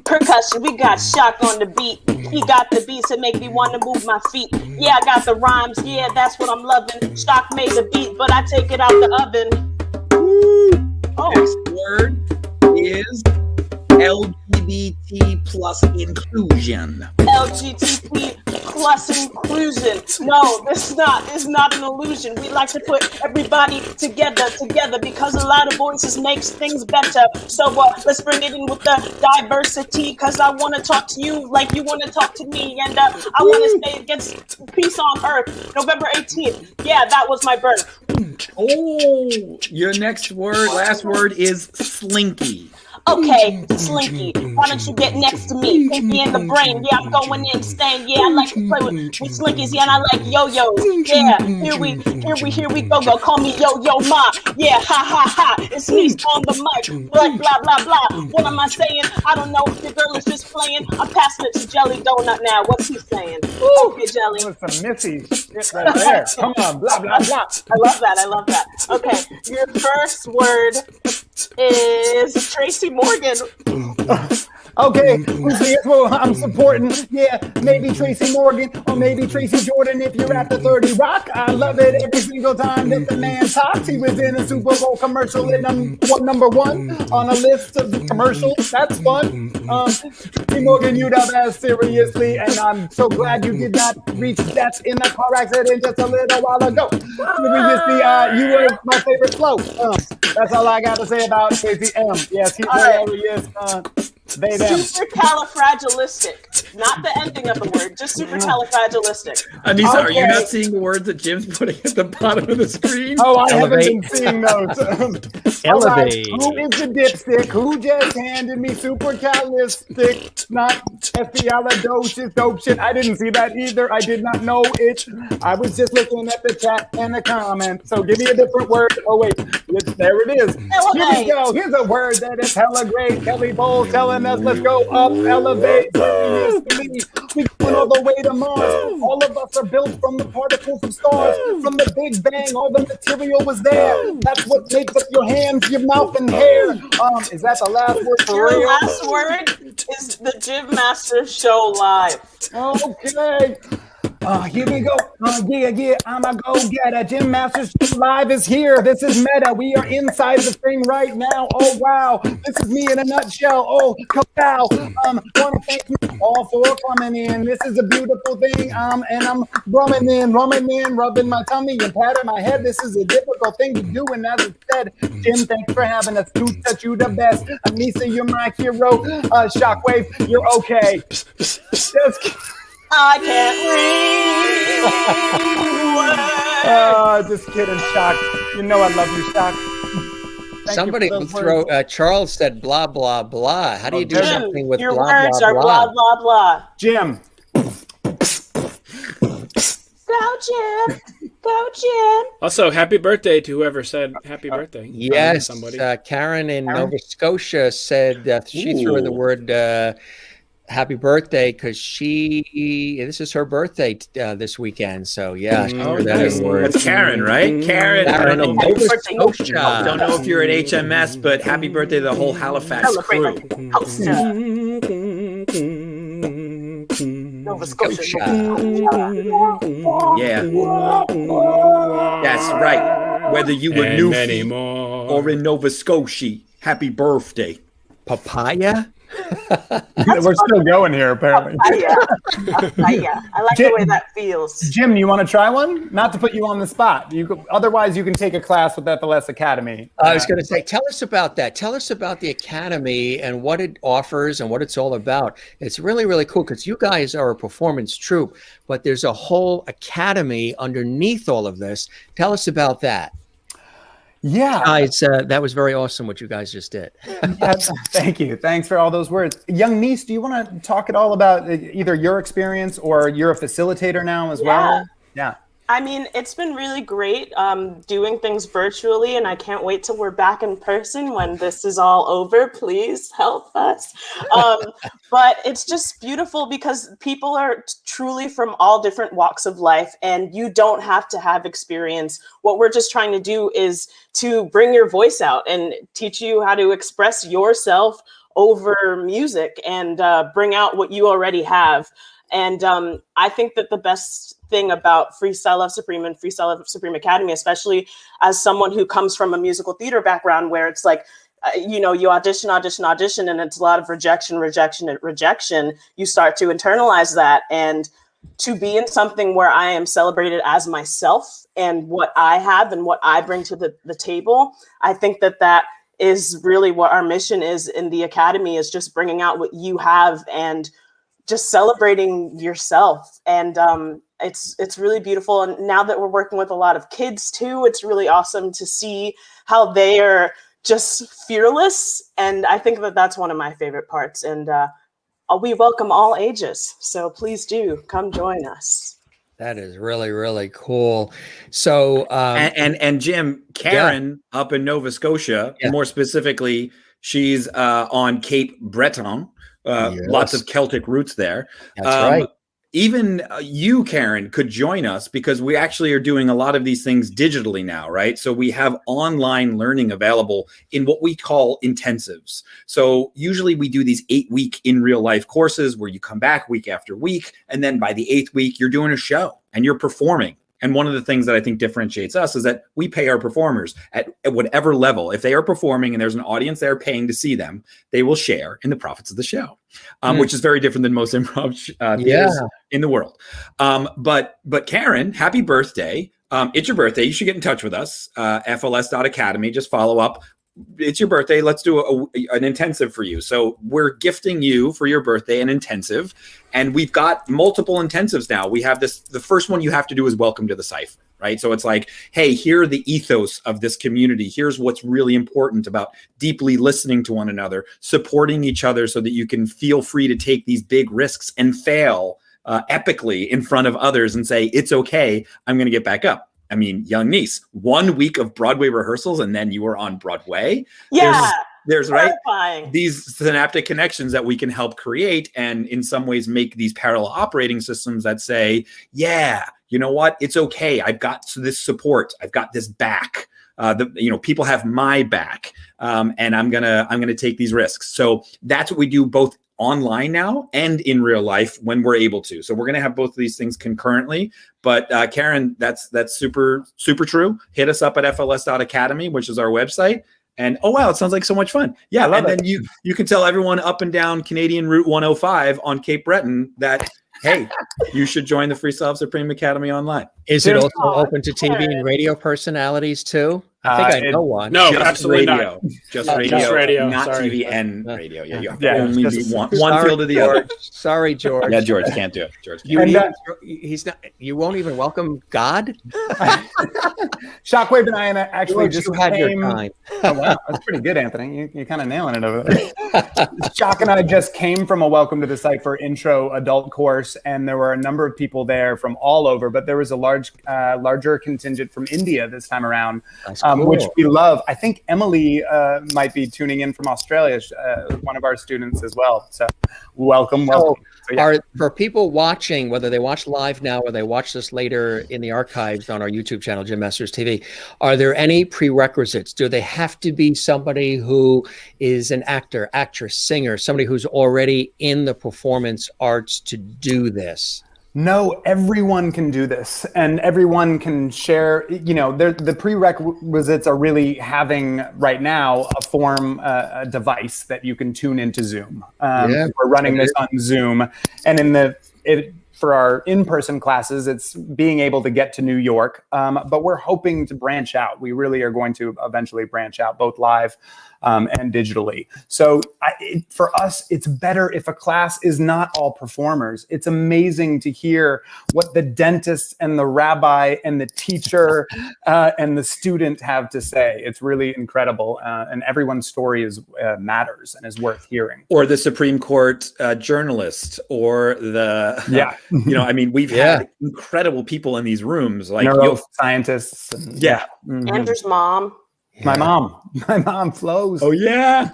Speaker 4: percussion. We got Shock on the beat. He got the beats that make me want to move my feet. Yeah, I got the rhymes. Yeah, that's what I'm loving. Shock made the beat, but I take it out the oven. Oh.
Speaker 5: Next word is LGBT plus inclusion.
Speaker 4: LGBT plus inclusion. No, it's not an illusion. We like to put everybody together because a lot of voices makes things better. So let's bring it in with the diversity, because I want to talk to you like you want to talk to me, and I want to stay against peace on earth. November 18th. Yeah, that was my birth.
Speaker 5: Oh, your last word is slinky.
Speaker 4: Okay, Slinky, why don't you get next to me? Hit me in the brain. Yeah, I'm going insane. Yeah, I like to play with Slinkies. Yeah, and I like yo-yos. Yeah, here we go. Call me Yo-Yo Ma. Yeah, ha. It's me on the mic. Blah, blah, blah. What am I saying? I don't know. The girl is just playing. I'm passing it to Jelly Donut now. What's he saying? Okay, Jelly.
Speaker 2: With some Missy shit right there. Come on, blah, blah, blah.
Speaker 4: I love that. Okay, your first word is Tracy Morgan.
Speaker 2: Okay, here's what I'm supporting. Yeah, maybe Tracy Morgan or maybe Tracy Jordan if you're at the 30 Rock. I love it every single time that the man talks. He was in a Super Bowl commercial and I'm number one on a list of the commercials. That's fun. Tracy Morgan, you dumb ass seriously, and I'm so glad you did not reach death in that car accident just a little while ago. You were my favorite flow. That's all I got to say about Tracy M. Yes, he really is. They them.
Speaker 4: Supercalifragilistic. Not the ending of the word, just supercalifragilistic.
Speaker 5: Anissa, are you not seeing the words that Jim's putting at the bottom of the screen?
Speaker 2: Oh, I haven't been seeing those.
Speaker 1: Elevate.
Speaker 2: Right. Who is the dipstick? Who just handed me supercalistic? Not espialidocious dope shit. I didn't see that either. I did not know it. I was just looking at the chat and the comments. So give me a different word. Oh, wait. There it is. Here we go. Here's a word that is hella great. Kelly Bowl telling us, let's go up, elevate. We going all the way to Mars. All of us are built from the particles of stars. From the Big Bang, all the material was there. That's what makes up your hands, your mouth, and hair. Is that the last word for
Speaker 4: Your
Speaker 2: real?
Speaker 4: last word is the Jim Master Show live.
Speaker 2: Okay. Here we go. Yeah, I'ma go get it. Jim Masters Live is here. This is meta. We are inside the thing right now. Oh, wow. This is me in a nutshell. Oh, kapow. Want to thank you all for coming in. This is a beautiful thing. And I'm rubbing in, rubbing my tummy and patting my head. This is a difficult thing to do. And as it said, Jim, thanks for having us. To touch you the best. Anissa, you're my hero. Shockwave, you're okay. Just
Speaker 4: I can't read.
Speaker 2: just kidding, Shock. You know I love you, Shock. Thank
Speaker 1: Somebody
Speaker 2: you for those
Speaker 1: throw.
Speaker 2: words.
Speaker 1: Charles said blah blah blah. How do you do
Speaker 4: Jim,
Speaker 1: something with
Speaker 4: your
Speaker 1: blah
Speaker 4: words
Speaker 1: blah
Speaker 4: are
Speaker 1: blah?
Speaker 4: blah blah blah.
Speaker 2: Jim.
Speaker 4: Go Jim. Go Jim.
Speaker 3: Also, happy birthday to whoever said happy birthday.
Speaker 1: Yes,
Speaker 3: somebody.
Speaker 1: Karen in Nova Scotia said she threw in the word happy birthday because this is her birthday this weekend. So yeah, she threw that in the word.
Speaker 5: That's Karen, right? Karen. I
Speaker 1: Karen
Speaker 5: don't
Speaker 1: in
Speaker 5: know,
Speaker 1: Nova Scotia.
Speaker 5: don't know if you're at HMS, but happy birthday to the whole Halifax crew.
Speaker 4: Nova Scotia.
Speaker 5: Yeah. That's right. Whether you were
Speaker 3: And
Speaker 5: Newfie
Speaker 3: many more.
Speaker 5: or in Nova Scotia, happy birthday.
Speaker 1: Papaya.
Speaker 2: We're still going here, apparently.
Speaker 4: Yeah. I like the way that feels.
Speaker 2: Jim, you want to try one? Not to put you on the spot. Otherwise, you can take a class with FLS Academy.
Speaker 1: I was going to say, tell us about that. Tell us about the Academy and what it offers and what it's all about. It's really, really cool because you guys are a performance troupe, but there's a whole academy underneath all of this. Tell us about that.
Speaker 2: Yeah.
Speaker 1: Guys, that was very awesome what you guys just did.
Speaker 2: Thank you. Thanks for all those words. Young niece, do you want to talk at all about either your experience or you're a facilitator now as well? Yeah.
Speaker 4: I mean, it's been really great doing things virtually, and I can't wait till we're back in person when this is all over. Please help us. But it's just beautiful because people are truly from all different walks of life, and you don't have to have experience. What we're just trying to do is to bring your voice out and teach you how to express yourself over music and bring out what you already have. And I think that the best thing about Freestyle Love Supreme and Freestyle Love Supreme Academy, especially as someone who comes from a musical theater background where it's like, you audition, and it's a lot of rejection. You start to internalize that. And to be in something where I am celebrated as myself and what I have and what I bring to the table, I think that is really what our mission is in the Academy, is just bringing out what you have and just celebrating yourself. And it's really beautiful. And now that we're working with a lot of kids too, it's really awesome to see how they are just fearless. And I think that's one of my favorite parts. And we welcome all ages. So please do come join us.
Speaker 1: That is really, really cool. So,
Speaker 5: and Jim, Karen up in Nova Scotia, more specifically, she's on Cape Breton. Lots of Celtic roots there.
Speaker 1: That's right.
Speaker 5: Even you, Karen, could join us because we actually are doing a lot of these things digitally now, right? So we have online learning available in what we call intensives. So usually we do these 8-week in real life courses where you come back week after week. And then by the 8th week, you're doing a show and you're performing. And one of the things that I think differentiates us is that we pay our performers at whatever level. If they are performing and there's an audience they're paying to see them, they will share in the profits of the show, which is very different than most improv theaters in the world. But Karen, happy birthday. It's your birthday. You should get in touch with us, fls.academy. Just follow up. It's your birthday. Let's do an intensive for you. So we're gifting you for your birthday an intensive. And we've got multiple intensives now. We have this. The first one you have to do is welcome to the cipher, right? So it's like, hey, here are the ethos of this community. Here's what's really important about deeply listening to one another, supporting each other so that you can feel free to take these big risks and fail epically in front of others and say, it's okay, I'm going to get back up. I mean, young niece, 1 week of Broadway rehearsals and then you were on Broadway.
Speaker 4: Yeah.
Speaker 5: there's
Speaker 4: Terrifying.
Speaker 5: these synaptic connections that we can help create, and in some ways make these parallel operating systems that say, yeah, you know what, it's okay, I've got this support, I've got this back. People have my back, and I'm gonna take these risks. So that's what we do both online now and in real life when we're able to. So we're gonna have both of these things concurrently. But Karen, that's super true. Hit us up at fls.academy, which is our website. And oh wow, it sounds like so much fun. Yeah, and then you can tell everyone up and down Canadian Route 105 on Cape Breton that, hey, you should join the Freestyle Supreme Academy online.
Speaker 1: Is it also open to TV and radio personalities too? I think I know one.
Speaker 3: No,
Speaker 5: Just
Speaker 3: absolutely
Speaker 5: radio.
Speaker 3: not.
Speaker 5: Just
Speaker 3: radio,
Speaker 5: not
Speaker 3: sorry.
Speaker 5: TV and radio. Yeah, you have
Speaker 2: Yeah,
Speaker 5: to only
Speaker 2: just-
Speaker 5: be one field or the other.
Speaker 1: Sorry, George.
Speaker 5: Yeah, George can't do it. George can't.
Speaker 1: He's not. You won't even welcome God.
Speaker 2: Shockwave and I actually
Speaker 1: George,
Speaker 2: just
Speaker 1: you had your
Speaker 2: came.
Speaker 1: time.
Speaker 2: Oh, wow, that's pretty good, Anthony. You're kind of nailing it over there. Shock and I just came from a Welcome to the Cipher intro adult course, and there were a number of people there from all over, but there was a larger contingent from India this time around,
Speaker 1: That's cool.
Speaker 2: which we love. I think Emily might be tuning in from Australia, one of our students as well. So welcome. So, yeah.
Speaker 1: For people watching, whether they watch live now or they watch this later in the archives on our YouTube channel, Jim Masters TV, are there any prerequisites? Do they have to be somebody who is an actor, actress, singer, somebody who's already in the performance arts to do this?
Speaker 2: No, everyone can do this, and everyone can share. The prerequisites are really having right now a device that you can tune into Zoom. We're running this on Zoom, and for our in-person classes, it's being able to get to New York. But we're hoping to branch out. We really are going to eventually branch out, both live and digitally. So for us, it's better if a class is not all performers. It's amazing to hear what the dentist and the rabbi and the teacher and the student have to say. It's really incredible. And everyone's story matters and is worth hearing.
Speaker 5: Or the Supreme Court journalist, or we've had incredible people in these rooms, like
Speaker 2: neuroscientists.
Speaker 4: Andrew's mom.
Speaker 2: My mom flows.
Speaker 5: Oh yeah.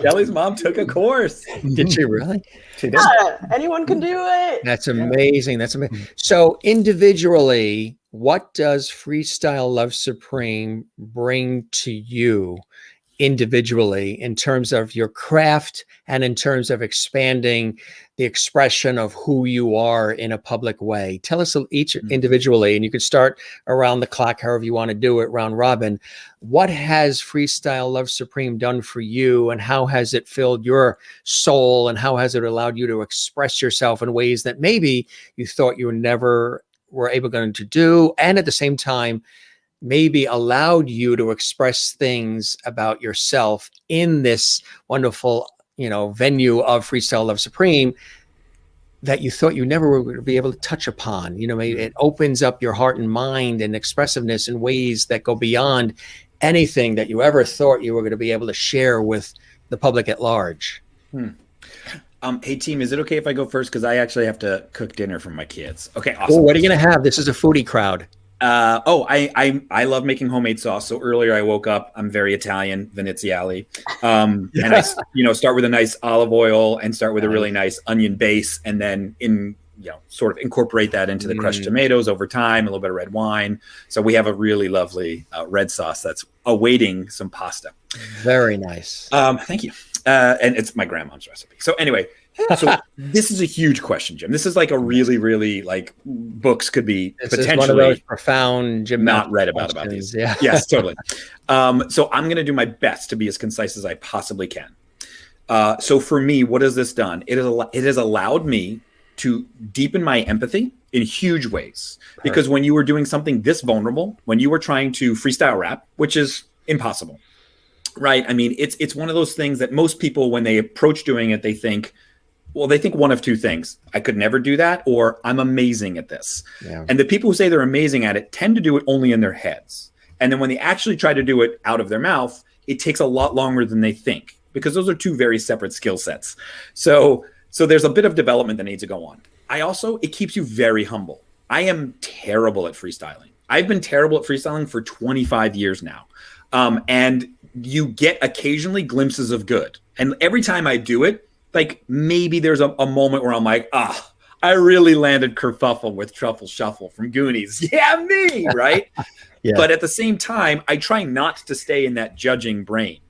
Speaker 5: Kelly's mom took a course.
Speaker 1: Did she really?
Speaker 2: She did.
Speaker 4: Yeah, anyone can do it.
Speaker 1: That's amazing. That's amazing. So individually, what does Freestyle Love Supreme bring to you individually in terms of your craft and in terms of expanding the expression of who you are in a public way? Tell us each individually, and you can start around the clock, however you want to do it, round robin. What has Freestyle Love Supreme done for you, and how has it filled your soul, and how has it allowed you to express yourself in ways that maybe you thought you never were able to do, and at the same time, maybe allowed you to express things about yourself in this wonderful, venue of Freestyle Love Supreme that you thought you never were going to be able to touch upon? Maybe it opens up your heart and mind and expressiveness in ways that go beyond anything that you ever thought you were going to be able to share with the public at large.
Speaker 5: Hey team, is it okay if I go first? Because I actually have to cook dinner for my kids. Okay, awesome.
Speaker 1: Oh, what are you going to have? This is a foodie crowd.
Speaker 5: I love making homemade sauce. So earlier I woke up, I'm very Italian, Veneziali. And I, start with a nice olive oil and start with a really nice onion base, and then sort of incorporate that into the crushed tomatoes over time, a little bit of red wine. So we have a really lovely red sauce that's awaiting some pasta.
Speaker 1: Very nice.
Speaker 5: Thank you. And it's my grandma's recipe. So anyway, this is a huge question, Jim. This is like a really, really books could be potentially
Speaker 1: one of those profound Jim
Speaker 5: not read about these.
Speaker 1: Yeah.
Speaker 5: Yes, totally. So I'm going to do my best to be as concise as I possibly can. So for me, what has this done? It has allowed me to deepen my empathy in huge ways. Perfect. Because when you were doing something this vulnerable, when you were trying to freestyle rap, which is impossible, right? I mean, it's one of those things that most people, when they approach doing it, they think one of two things. I could never do that, or I'm amazing at this. Yeah. And the people who say they're amazing at it tend to do it only in their heads. And then when they actually try to do it out of their mouth, it takes a lot longer than they think, because those are two very separate skill sets. So there's a bit of development that needs to go on. It keeps you very humble. I am terrible at freestyling. I've been terrible at freestyling for 25 years now. And you get occasionally glimpses of good. And every time I do it, like maybe there's a moment where I'm like, I really landed kerfuffle with Truffle Shuffle from Goonies. Yeah, me, right?
Speaker 1: Yeah.
Speaker 5: But at the same time, I try not to stay in that judging brain.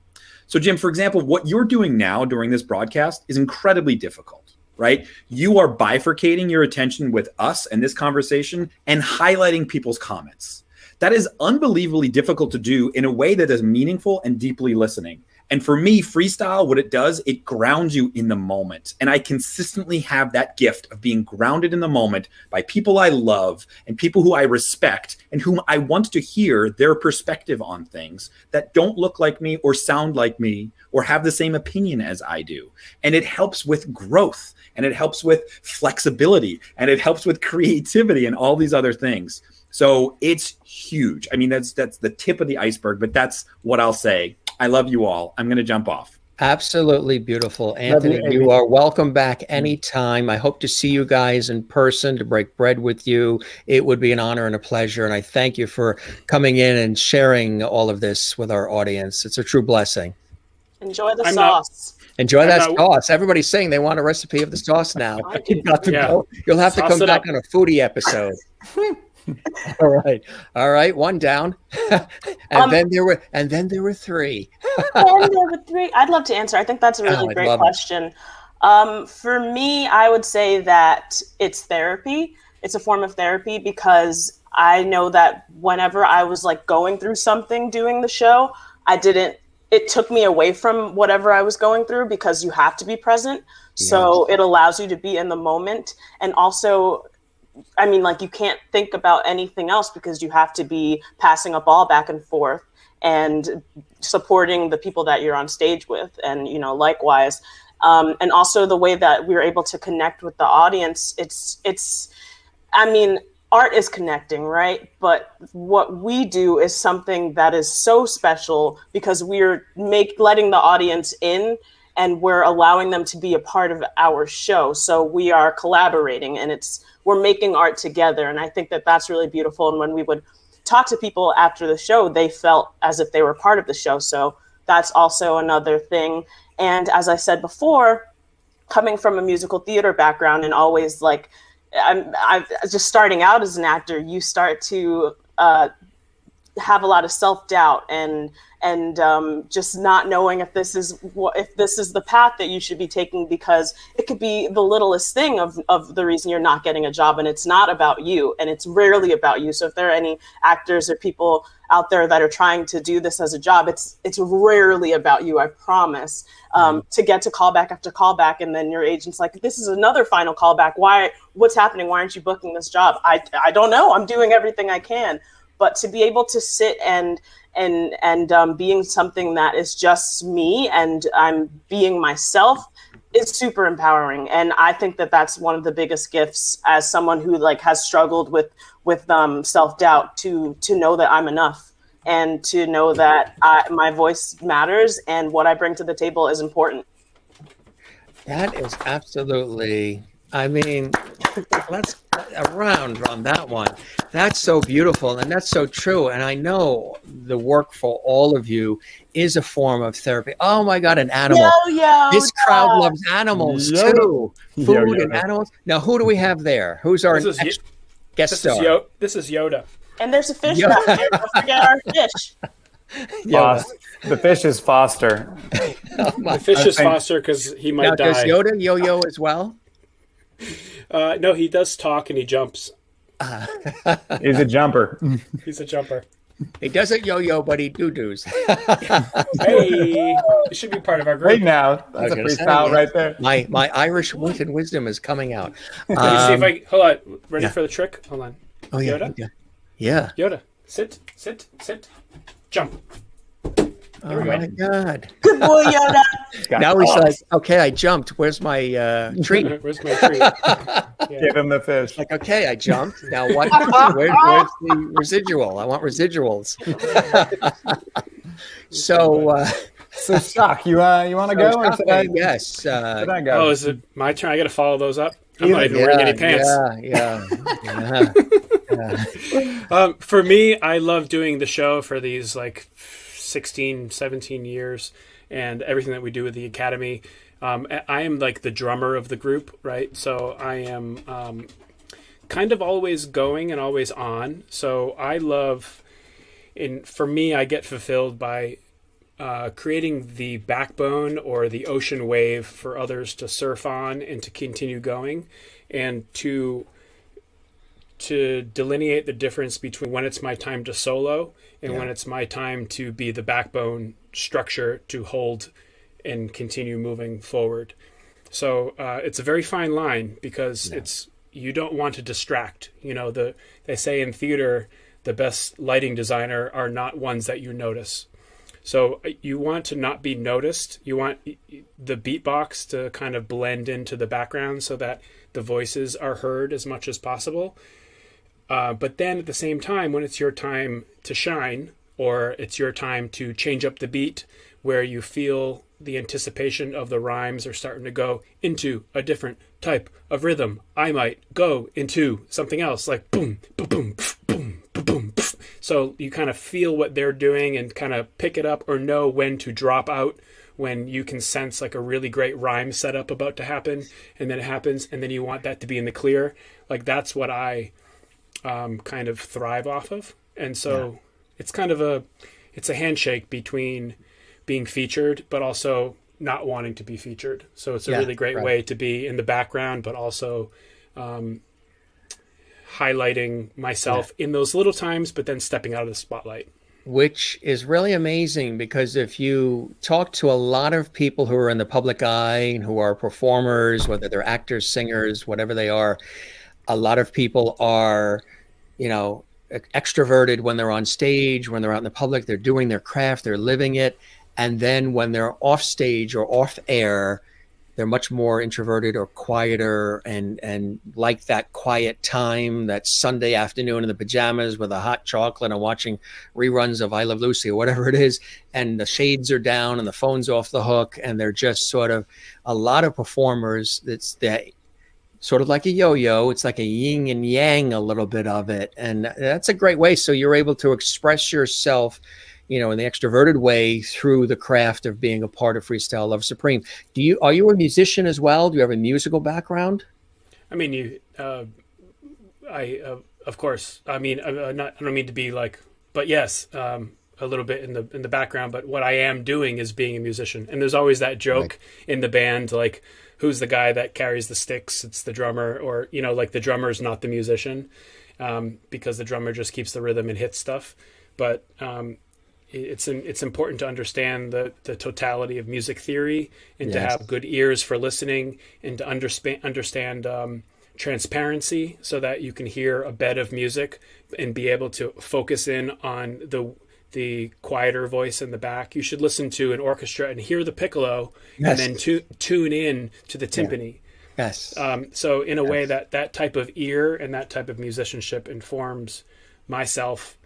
Speaker 5: So Jim, for example, what you're doing now during this broadcast is incredibly difficult, right? You are bifurcating your attention with us and this conversation and highlighting people's comments. That is unbelievably difficult to do in a way that is meaningful and deeply listening. And for me, freestyle, what it does, it grounds you in the moment. And I consistently have that gift of being grounded in the moment by people I love and people who I respect and whom I want to hear their perspective on things that don't look like me or sound like me or have the same opinion as I do. And it helps with growth, and it helps with flexibility, and it helps with creativity and all these other things. So it's huge. I mean, that's the tip of the iceberg, but that's what I'll say. I love you all. I'm going to jump off.
Speaker 1: Absolutely beautiful. Anthony, you are welcome back anytime. I hope to see you guys in person to break bread with you. It would be an honor and a pleasure. And I thank you for coming in and sharing all of this with our audience. It's a true blessing.
Speaker 4: Enjoy the sauce.
Speaker 1: Enjoy that sauce. Everybody's saying they want a recipe of the sauce now. You've got to go. You'll have to come back on a foodie episode. All right, one down. and then there were three.
Speaker 4: Then there were three. I'd love to answer. I think that's a really great question. For me, I would say that it's therapy. It's a form of therapy because I know that whenever I was like going through something doing the show, it took me away from whatever I was going through because you have to be present. Yes. So it allows you to be in the moment. And also, I mean, like, you can't think about anything else because you have to be passing a ball back and forth and supporting the people that you're on stage with. And, you know, likewise. And also the way that we were able to connect with the audience. I mean, art is connecting, right? But what we do is something that is so special because we're letting the audience in and we're allowing them to be a part of our show. So we are collaborating and we're making art together. And I think that that's really beautiful. And when we would talk to people after the show, they felt as if they were part of the show. So that's also another thing. And as I said before, coming from a musical theater background and always like, I'm just starting out as an actor, you start to have a lot of self-doubt and just not knowing if this is the path that you should be taking, because it could be the littlest thing of the reason you're not getting a job, and it's not about you, and it's rarely about you. So if there are any actors or people out there that are trying to do this as a job, it's rarely about you, I promise. To get to callback after callback, and then your agent's like, this is another final callback. What's happening? Why aren't you booking this job? I don't know. I'm doing everything I can. But to be able to sit and being something that is just me and I'm being myself is super empowering. And I think that that's one of the biggest gifts as someone who like has struggled with self-doubt, to know that I'm enough and to know that my voice matters and what I bring to the table is important.
Speaker 1: That is absolutely, I mean, let's a round on that one. That's so beautiful and that's so true. And I know the work for all of you is a form of therapy. Oh my God, an animal. This crowd loves animals too. Food and animals. Now, who do we have there? Who's our guest star?
Speaker 3: This is Yoda.
Speaker 4: And there's a fish back there. Don't forget our fish.
Speaker 2: The fish is Foster.
Speaker 3: The fish is Foster because he might die.
Speaker 1: Does Yoda yo-yo as well?
Speaker 3: No, he does talk and he jumps.
Speaker 2: He's a jumper.
Speaker 3: He's a jumper.
Speaker 1: He doesn't yo-yo, but he doo-doos.
Speaker 3: Hey, it should be part of our group.
Speaker 2: Right now, that's a freestyle right there.
Speaker 1: My Irish wit and wisdom is coming out.
Speaker 3: Let me see if I hold on. Ready for the trick? Hold on.
Speaker 1: Oh yeah.
Speaker 3: Yoda?
Speaker 1: Yeah.
Speaker 3: Yoda, sit, jump.
Speaker 1: Oh my God.
Speaker 4: Good boy, Yoda.
Speaker 1: Now he's like, okay, I jumped. Where's my treat?
Speaker 3: Where's my treat? Yeah.
Speaker 2: Give him the fish.
Speaker 1: Like, okay, I jumped. Now what? Where's the residual? I want residuals.
Speaker 2: So Shock, you want to go? Or should I,
Speaker 1: yes.
Speaker 2: Should I go?
Speaker 3: Oh, is it my turn? I got to follow those up. I'm not even wearing any pants.
Speaker 1: Yeah.
Speaker 3: For me, I love doing the show for these like 16, 17 years, and everything that we do with the Academy. I am like the drummer of the group, right? So I am kind of always going and always on. So I love, for me, I get fulfilled by creating the backbone or the ocean wave for others to surf on and to continue going, and to delineate the difference between when it's my time to solo and when it's my time to be the backbone structure to hold and continue moving forward. So it's a very fine line, because you don't want to distract. You know, they say in theater, the best lighting designer are not ones that you notice. So you want to not be noticed. You want the beatbox to kind of blend into the background so that the voices are heard as much as possible. But then at the same time, when it's your time to shine, or it's your time to change up the beat, where you feel the anticipation of the rhymes are starting to go into a different type of rhythm, I might go into something else, like boom, boom, boom, pff, boom, boom, boom, pff. So you kind of feel what they're doing and kind of pick it up, or know when to drop out, when you can sense like a really great rhyme setup about to happen, and then it happens, and then you want that to be in the clear. Like, that's what I kind of thrive off of. And so it's kind of it's a handshake between being featured, but also not wanting to be featured. So it's a really great way to be in the background, but also highlighting myself in those little times, but then stepping out of the spotlight.
Speaker 1: Which is really amazing, because if you talk to a lot of people who are in the public eye and who are performers, whether they're actors, singers, whatever they are, a lot of people are, you know, extroverted when they're on stage, when they're out in the public, they're doing their craft, they're living it. And then when they're off stage or off air, they're much more introverted or quieter, and like that quiet time, that Sunday afternoon in the pajamas with a hot chocolate and watching reruns of I Love Lucy or whatever it is. And the shades are down and the phone's off the hook. And they're just sort of, a lot of performers, it's that sort of like a yo-yo. It's like a yin and yang, a little bit of it. And that's a great way. So you're able to express yourself, you know, in the extroverted way through the craft of being a part of Freestyle Love Supreme. Are you a musician as well? Do you have a musical background?
Speaker 3: I mean, of course, I mean, I don't mean to be like, but yes, a little bit in the background, but what I am doing is being a musician. And there's always that joke in the band, like, who's the guy that carries the sticks? It's the drummer, or, you know, like the drummer is not the musician, because the drummer just keeps the rhythm and hits stuff. But, it's important to understand the totality of music theory, and to have good ears for listening, and to understand transparency, so that you can hear a bed of music and be able to focus in on the quieter voice in the back. You should listen to an orchestra and hear the piccolo, and then tune in to the timpani. So in a way that type of ear and that type of musicianship informs myself,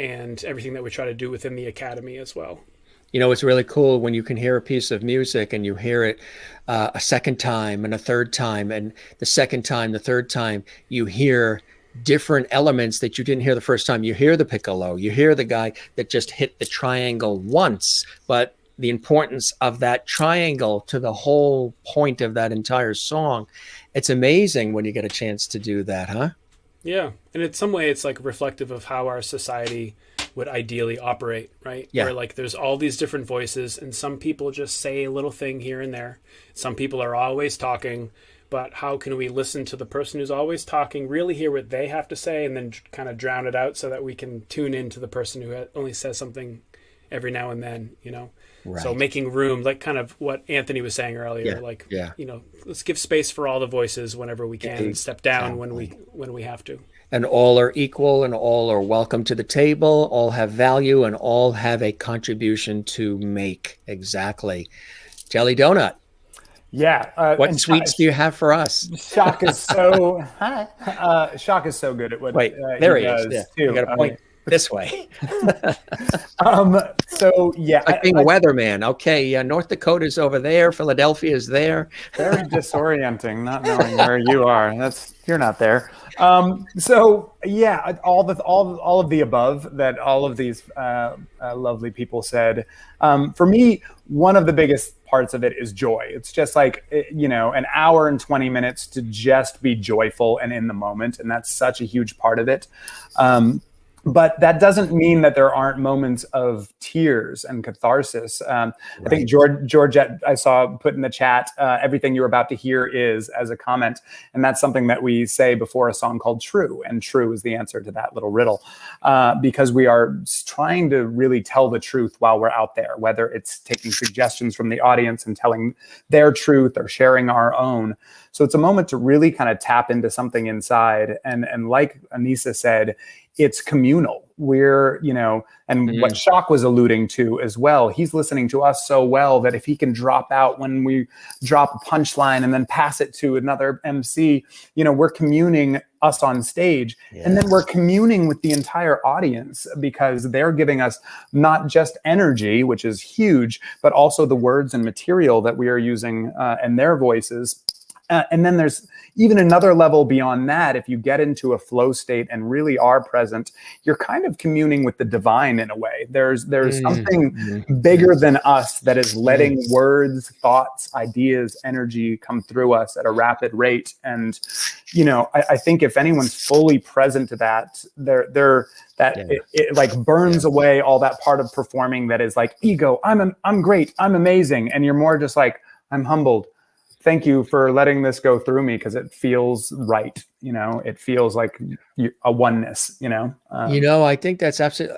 Speaker 3: and everything that we try to do within the Academy as well.
Speaker 1: You know, it's really cool when you can hear a piece of music and you hear it a second time and a third time, and the second time, the third time, you hear different elements that you didn't hear the first time. You hear the piccolo, you hear the guy that just hit the triangle once, but the importance of that triangle to the whole point of that entire song. It's amazing when you get a chance to do that, huh?
Speaker 3: Yeah. And in some way, it's like reflective of how our society would ideally operate, right?
Speaker 1: Yeah.
Speaker 3: Where like there's all these different voices, and some people just say a little thing here and there. Some people are always talking, but how can we listen to the person who's always talking, really hear what they have to say, and then kind of drown it out, so that we can tune into the person who only says something every now and then, you know? Right. So making room, like kind of what Anthony was saying earlier, you know, let's give space for all the voices whenever we can, and step down when we have to.
Speaker 1: And all are equal, and all are welcome to the table, all have value, and all have a contribution to make. Exactly. Jelly Donut.
Speaker 2: Yeah.
Speaker 1: What sweets do you have for us?
Speaker 2: Shock is so Shock is so good at what
Speaker 1: there he is.
Speaker 2: does
Speaker 1: Yeah.
Speaker 2: too.
Speaker 1: You got a point. this way.
Speaker 2: So yeah,
Speaker 1: Like being a weatherman. Okay, North Dakota's over there. Philadelphia's there.
Speaker 2: very disorienting, not knowing where you are. You're not there. So yeah, all of the above that all of these lovely people said. For me, one of the biggest parts of it is joy. It's just like, an hour and 20 minutes to just be joyful and in the moment, and that's such a huge part of it. But that doesn't mean that there aren't moments of tears and catharsis. I think Georgette, I saw put in the chat, everything you're about to hear is, as a comment. And that's something that we say before a song called True. And true is the answer to that little riddle. Because we are trying to really tell the truth while we're out there, whether it's taking suggestions from the audience and telling their truth or sharing our own. So it's a moment to really kind of tap into something inside. And like Anissa said, it's communal. We're, and what Shock was alluding to as well, he's listening to us so well that if he can drop out when we drop a punchline and then pass it to another MC, we're communing us on stage. Yes. And then we're communing with the entire audience because they're giving us not just energy, which is huge, but also the words and material that we are using and their voices. And then there's even another level beyond that. If you get into a flow state and really are present, you're kind of communing with the divine in a way. There's something bigger than us that is letting words, thoughts, ideas, energy come through us at a rapid rate. And, I think if anyone's fully present to that, it like burns away all that part of performing that is like ego. I'm great. I'm amazing. And you're more just like, I'm humbled. Thank you for letting this go through me because it feels right. It feels like a oneness,
Speaker 1: I think that's absolutely,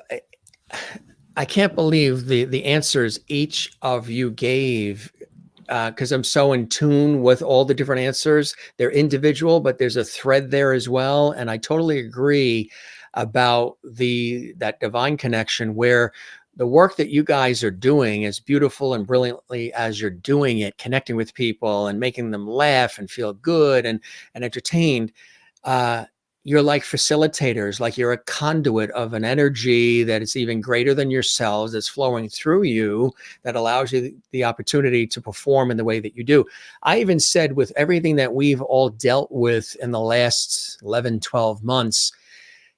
Speaker 1: I can't believe the answers each of you gave because I'm so in tune with all the different answers. They're individual, but there's a thread there as well. And I totally agree about that divine connection where the work that you guys are doing, as beautiful and brilliantly as you're doing it, connecting with people and making them laugh and feel good and entertained, you're like facilitators, like you're a conduit of an energy that is even greater than yourselves, that's flowing through you, that allows you the opportunity to perform in the way that you do. I even said with everything that we've all dealt with in the last 11, 12 months,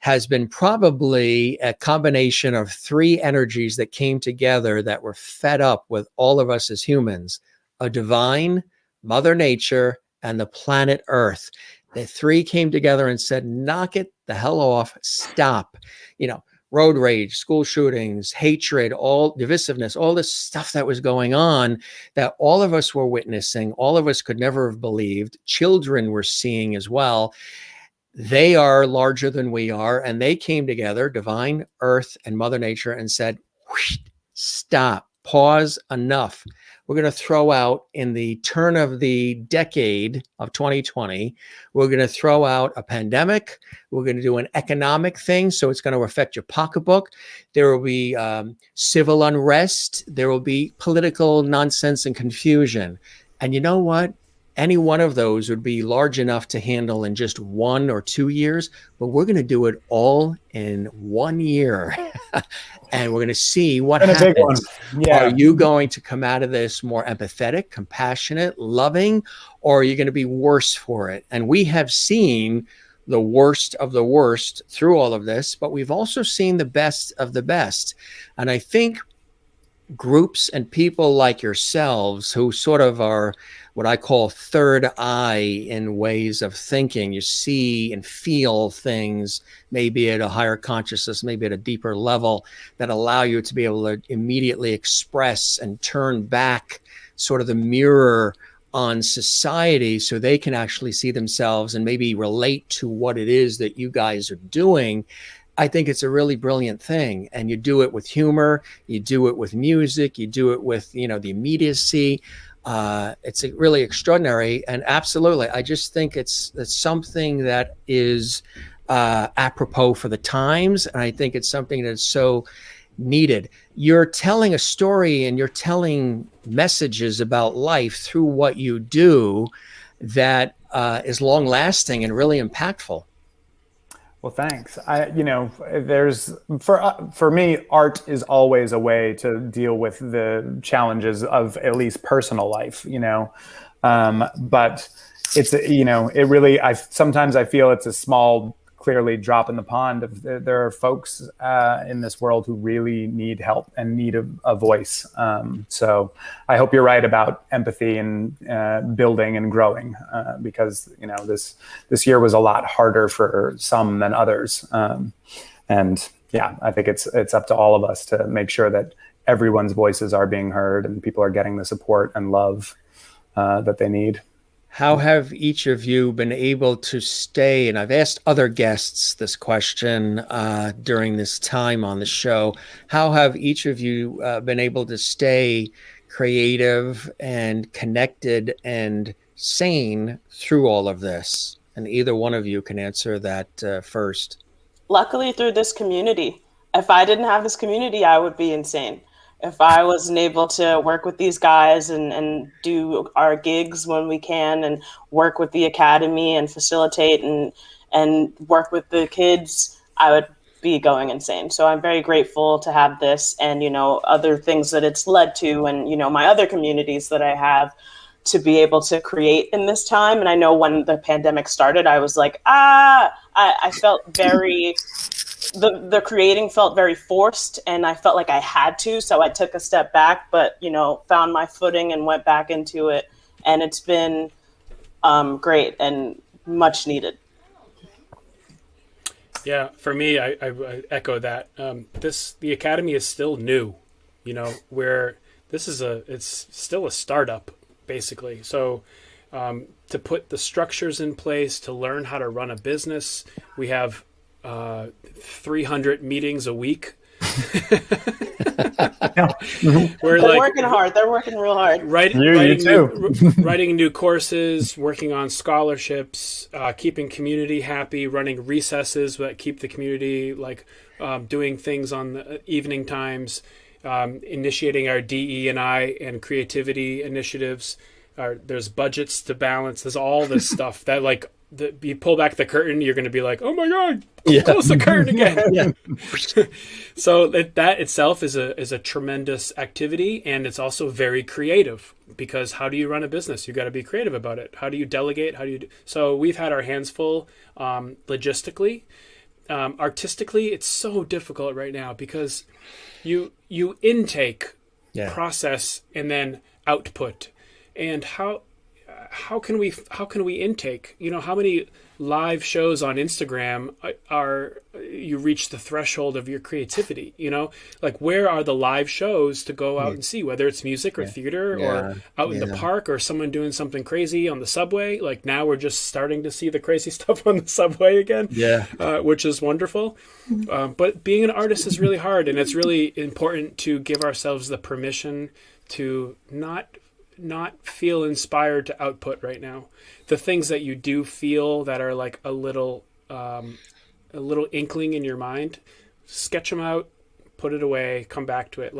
Speaker 1: has been probably a combination of three energies that came together that were fed up with all of us as humans: a divine, Mother Nature, and the planet Earth. The three came together and said, knock it the hell off, stop. Road rage, school shootings, hatred, all divisiveness, all this stuff that was going on that all of us were witnessing, all of us could never have believed, children were seeing as well. They are larger than we are, and they came together, divine, earth, and Mother Nature, and said, stop, pause, enough. We're going to throw out, in the turn of the decade of 2020, we're going to throw out a pandemic. We're going to do an economic thing, so it's going to affect your pocketbook. There will be civil unrest. There will be political nonsense and confusion. And you know what? Any one of those would be large enough to handle in just 1 or 2 years, but we're going to do it all in 1 year. And we're going to see what happens. Yeah. Are you going to come out of this more empathetic, compassionate, loving, or are you going to be worse for it? And we have seen the worst of the worst through all of this, but we've also seen the best of the best. And I think groups and people like yourselves who sort of are what I call third eye in ways of thinking. You see and feel things maybe at a higher consciousness, maybe at a deeper level, that allow you to be able to immediately express and turn back sort of the mirror on society so they can actually see themselves and maybe relate to what it is that you guys are doing. I think it's a really brilliant thing. And you do it with humor, you do it with music, you do it with, the immediacy. It's really extraordinary. And absolutely, I just think it's something that is apropos for the times. And I think it's something that's so needed. You're telling a story and you're telling messages about life through what you do that is long lasting and really impactful.
Speaker 2: Well, thanks. There's for me, art is always a way to deal with the challenges of at least personal life. But it's it really. Sometimes I feel it's a small, clearly drop in the pond. There are folks in this world who really need help and need a voice. So I hope you're right about empathy and building and growing, because this year was a lot harder for some than others. And yeah, I think it's up to all of us to make sure that everyone's voices are being heard and people are getting the support and love that they need.
Speaker 1: How have each of you been able to stay? And I've asked other guests this question during this time on the show. How have each of you been able to stay creative and connected and sane through all of this? And either one of you can answer that first.
Speaker 4: Luckily, through this community. If I didn't have this community, I would be insane. If I wasn't able to work with these guys and do our gigs when we can and work with the academy and facilitate and work with the kids, I would be going insane. So I'm very grateful to have this and, other things that it's led to and, my other communities that I have to be able to create in this time. And I know when the pandemic started, I was like, I felt very... The creating felt very forced and I felt like I had to. So I took a step back, but, found my footing and went back into it. And it's been great and much needed.
Speaker 3: Yeah, for me, I echo that. The Academy is still new, where it's still a startup, basically. So to put the structures in place, to learn how to run a business, we have 300 meetings a week.
Speaker 4: They're working hard. They're working real hard.
Speaker 3: Writing new courses, working on scholarships, keeping community happy, running recesses that keep the community doing things on the evening times, initiating our DE&I and creativity initiatives. There's budgets to balance. There's all this stuff that you pull back the curtain, you're going to be like, oh my God, close the curtain again. So that itself is a tremendous activity. And it's also very creative because how do you run a business? You got to be creative about it. How do you delegate? So we've had our hands full logistically. Artistically, it's so difficult right now because you intake, process, and then output. And how can we intake? How many live shows on Instagram are you reach the threshold of your creativity? Where are the live shows to go out and see, whether it's music or theater or out in the park or someone doing something crazy on the subway? Now we're just starting to see the crazy stuff on the subway again, which is wonderful. But being an artist is really hard, and it's really important to give ourselves the permission to not feel inspired to output right now. The things that you do feel that are like a little inkling in your mind, sketch them out, put it away, come back to it.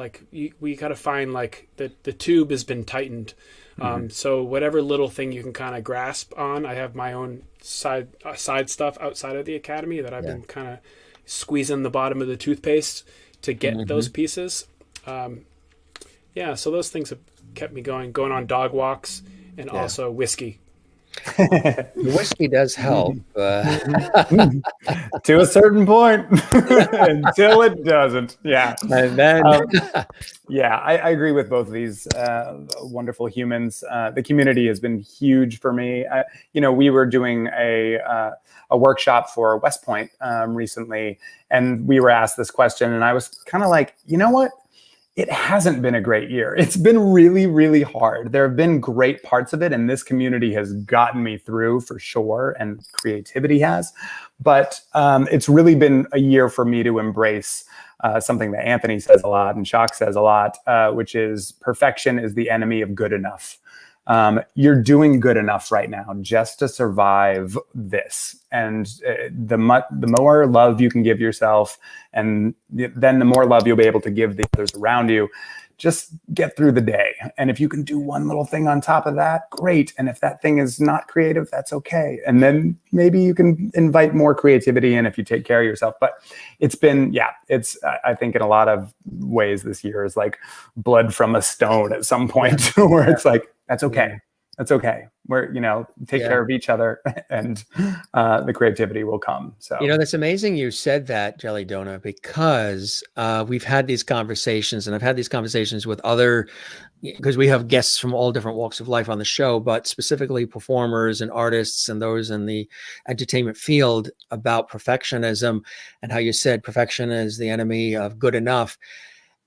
Speaker 3: We got to find the tube has been tightened. So whatever little thing you can kind of grasp on, I have my own side stuff outside of the Academy that I've been kind of squeezing the bottom of the toothpaste to get those pieces. So those things have kept me going on dog walks and also whiskey.
Speaker 1: The whiskey does help.
Speaker 2: To a certain point until it doesn't. Yeah.
Speaker 1: And then,
Speaker 2: I agree with both of these wonderful humans. The community has been huge for me. We were doing a workshop for West Point recently, and we were asked this question, and I was kind of like, you know what? It hasn't been a great year. It's been really, really hard. There have been great parts of it, and this community has gotten me through for sure, and creativity has. But it's really been a year for me to embrace something that Anthony says a lot and Shock says a lot, which is perfection is the enemy of good enough. You're doing good enough right now just to survive this. And the more love you can give yourself, and then the more love you'll be able to give the others around you, just get through the day. And if you can do one little thing on top of that, great. And if that thing is not creative, that's okay. And then maybe you can invite more creativity in if you take care of yourself. But it's been, I think in a lot of ways this year is like blood from a stone at some point where it's like, that's okay. That's okay. We're, take care of each other and the creativity will come. So,
Speaker 1: that's amazing you said that, Jelly Donut, because we've had these conversations, and I've had these conversations with because we have guests from all different walks of life on the show, but specifically performers and artists and those in the entertainment field about perfectionism and how you said perfection is the enemy of good enough,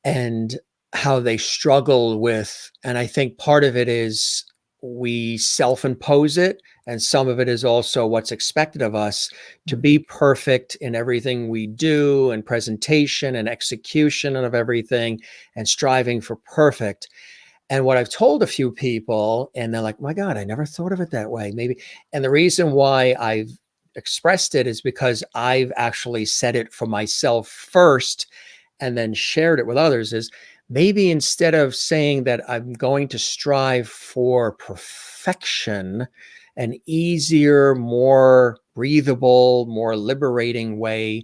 Speaker 1: and how they struggle with, and I think part of it is we self-impose it, and some of it is also what's expected of us to be perfect in everything we do, and presentation and execution of everything, and striving for perfect. And what I've told a few people, and they're like, my God, I never thought of it that way. Maybe. And the reason why I've expressed it is because I've actually said it for myself first and then shared it with others, is maybe instead of saying that I'm going to strive for perfection, an easier, more breathable, more liberating way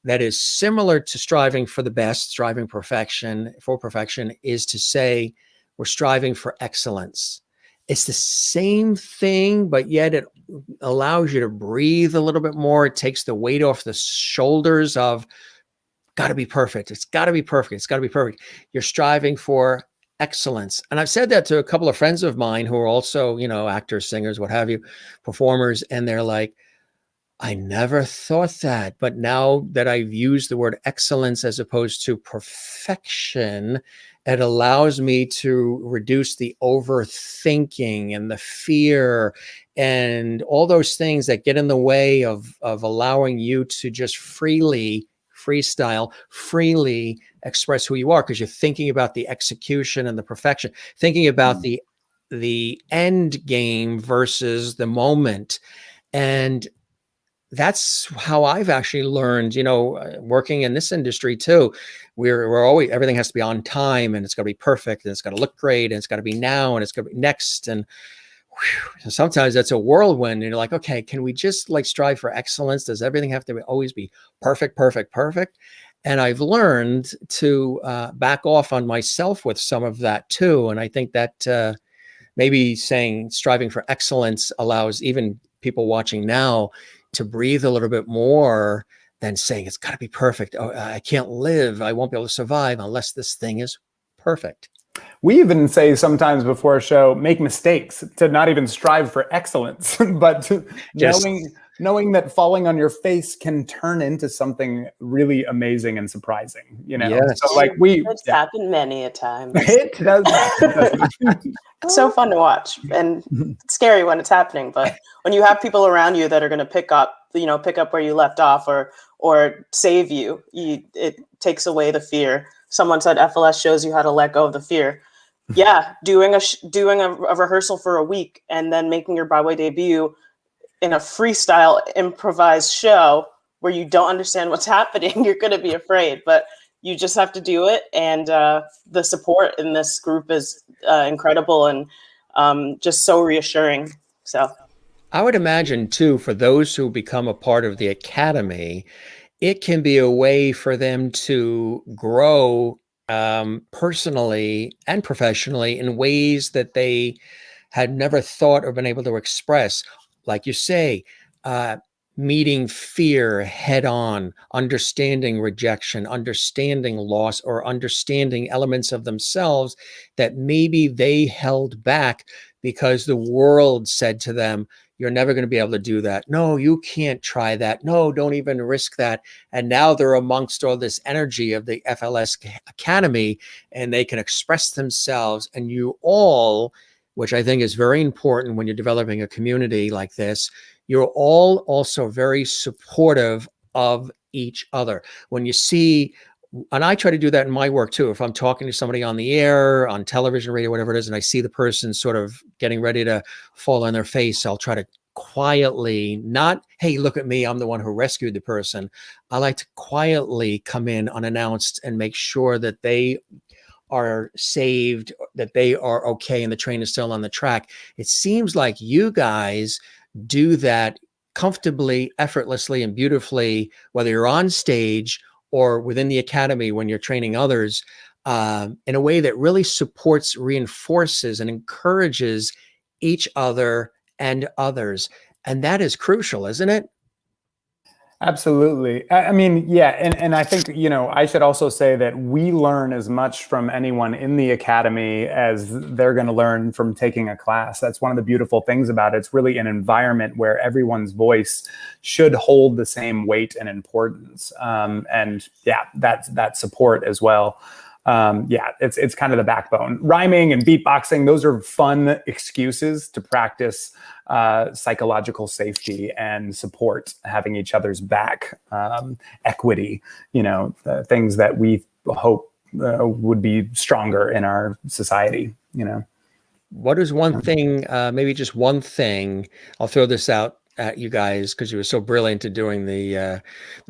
Speaker 1: that is similar to striving for the best, striving for perfection, is to say we're striving for excellence. It's the same thing, but yet it allows you to breathe a little bit more. It takes the weight off the shoulders of got to be perfect. It's got to be perfect. It's got to be perfect. You're striving for excellence. And I've said that to a couple of friends of mine who are also, actors, singers, what have you, performers. And they're like, I never thought that. But now that I've used the word excellence as opposed to perfection, it allows me to reduce the overthinking and the fear and all those things that get in the way of allowing you to just freely express who you are, because you're thinking about the execution and the perfection, thinking about the end game versus the moment. And that's how I've actually learned, working in this industry too. We're always, everything has to be on time, and it's got to be perfect, and it's got to look great, and it's got to be now, and it's got to be next. And sometimes that's a whirlwind, and you're like, okay, can we just strive for excellence? Does everything have to always be perfect? And I've learned to back off on myself with some of that too. And I think that maybe saying striving for excellence allows even people watching now to breathe a little bit more than saying it's got to be perfect. Oh, I can't live. I won't be able to survive unless this thing is perfect.
Speaker 2: We even say sometimes before a show, make mistakes, to not even strive for excellence, but knowing that falling on your face can turn into something really amazing and surprising,
Speaker 1: Yes.
Speaker 2: So
Speaker 4: it's happened many a time.
Speaker 2: It does.
Speaker 4: It's so fun to watch, and it's scary when it's happening. But when you have people around you that are going to pick up where you left off, or save you, it takes away the fear. Someone said FLS shows you how to let go of the fear. Yeah, doing a rehearsal for a week and then making your Broadway debut in a freestyle improvised show where you don't understand what's happening, you're going to be afraid, but you just have to do it. And the support in this group is incredible and just so reassuring. So
Speaker 1: I would imagine too, for those who become a part of the academy, it can be a way for them to grow personally and professionally in ways that they had never thought or been able to express. Like you say, meeting fear head on, understanding rejection, understanding loss, or understanding elements of themselves that maybe they held back because the world said to them, you're never going to be able to do that. No, you can't try that. No, don't even risk that. And now they're amongst all this energy of the FLS Academy, and they can express themselves. And you all, which I think is very important when you're developing a community like this, you're all also very supportive of each other. When you see, and I try to do that in my work too. If I'm talking to somebody on the air, on television, radio, whatever it is, and I see the person sort of getting ready to fall on their face, I'll try to quietly, not, hey, look at me, I'm the one who rescued the person. I like to quietly come in unannounced and make sure that they are saved, that they are okay, and the train is still on the track. It seems like you guys do that comfortably, effortlessly, and beautifully, whether you're on stage or within the academy when you're training others, in a way that really supports, reinforces, and encourages each other and others. And that is crucial, isn't it?
Speaker 2: Absolutely. I mean, yeah. And I think, I should also say that we learn as much from anyone in the academy as they're going to learn from taking a class. That's one of the beautiful things about it. It's really an environment where everyone's voice should hold the same weight and importance. And yeah, that support as well. It's kind of the backbone. Rhyming and beatboxing, those are fun excuses to practice psychological safety and support, having each other's back, equity, things that we hope would be stronger in our society,
Speaker 1: What is one thing, maybe just one thing, I'll throw this out at you guys because you were so brilliant at doing the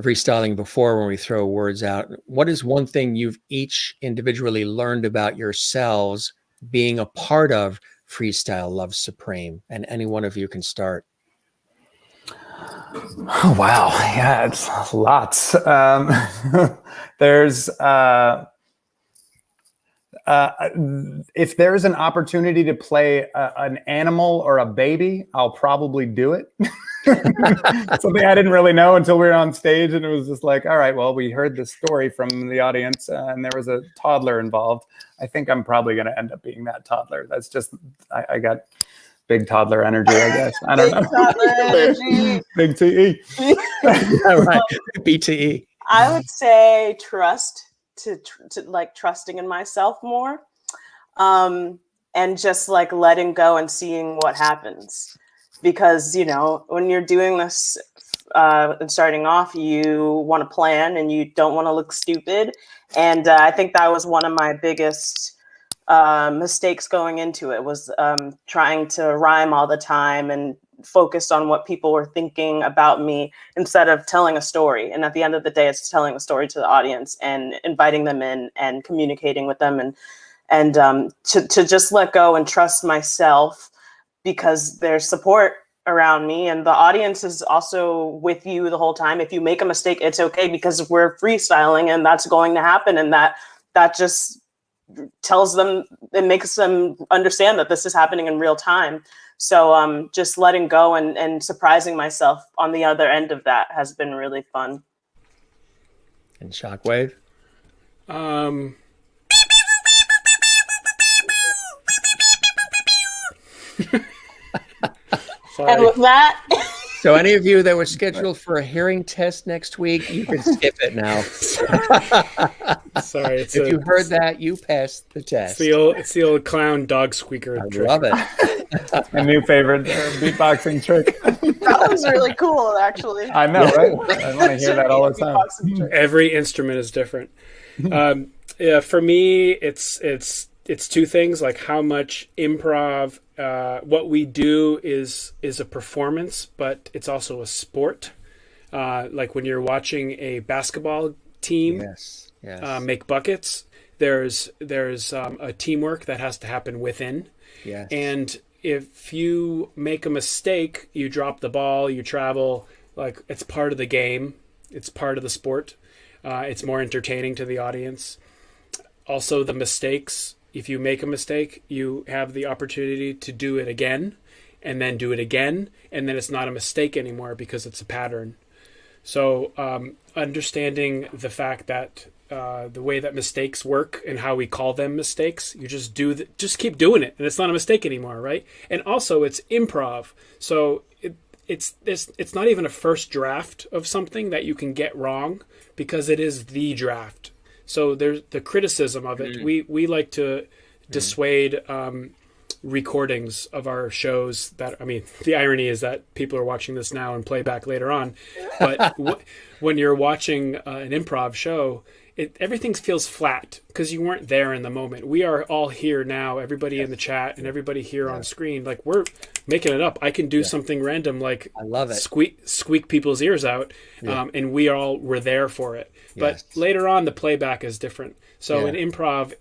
Speaker 1: freestyling before when we throw words out. What is one thing you've each individually learned about yourselves being a part of Freestyle Love Supreme? And any one of you can start.
Speaker 2: Oh, wow. Yeah, it's lots. There's if there's an opportunity to play an animal or a baby, I'll probably do it. Something I didn't really know until we were on stage, and it was just like, all right, well, we heard this story from the audience, and there was a toddler involved. I think I'm probably going to end up being that toddler. That's just, I got big toddler energy, I guess. I don't know.
Speaker 4: Toddler energy.
Speaker 2: Big TE.
Speaker 1: All right, BTE.
Speaker 4: I would say trusting in myself more, and just like letting go and seeing what happens. Because, when you're doing this and starting off, you want to plan and you don't want to look stupid. And I think that was one of my biggest mistakes going into it, was trying to rhyme all the time and focused on what people were thinking about me instead of telling a story. And at the end of the day, it's telling a story to the audience and inviting them in and communicating with them, and to just let go and trust myself, because there's support around me and the audience is also with you the whole time. If you make a mistake, it's okay, because we're freestyling and that's going to happen. And that just tells them, it makes them understand that this is happening in real time. So just letting go and surprising myself on the other end of that has been really fun.
Speaker 1: And Shockwave?
Speaker 4: And with that,
Speaker 1: so any of you that were scheduled for a hearing test next week, you can skip it now.
Speaker 3: Sorry,
Speaker 1: if you heard that, you passed the test.
Speaker 3: It's the old clown dog squeaker trick.
Speaker 1: Love it.
Speaker 2: My new favorite beatboxing trick.
Speaker 4: that was really cool, actually.
Speaker 2: I know, right? I want to hear that all the time.
Speaker 3: Every instrument is different. Yeah, for me, it's two things, like how much improv. What we do is a performance, but it's also a sport. Like when you're watching a basketball team make buckets, there's a teamwork that has to happen within.
Speaker 1: Yes.
Speaker 3: And if you make a mistake, you drop the ball, you travel, like it's part of the game. It's part of the sport. It's more entertaining to the audience. Also, the mistakes. If you make a mistake, you have the opportunity to do it again and then do it again. And then it's not a mistake anymore because it's a pattern. So understanding the fact that the way that mistakes work and how we call them mistakes, you just just keep doing it. And it's not a mistake anymore, right? And also it's improv. So it's not even a first draft of something that you can get wrong, because it is the draft. So there's the criticism of it. We like to dissuade recordings of our shows. The irony is that people are watching this now and play back later on. But when you're watching an improv show, everything feels flat because you weren't there in the moment. We are all here now, everybody in the chat and everybody here on screen. Like, we're making it up. I can do something random, like
Speaker 1: I love it.
Speaker 3: Squeak people's ears out, and we all were there for it. But later on, the playback is different. So in improv,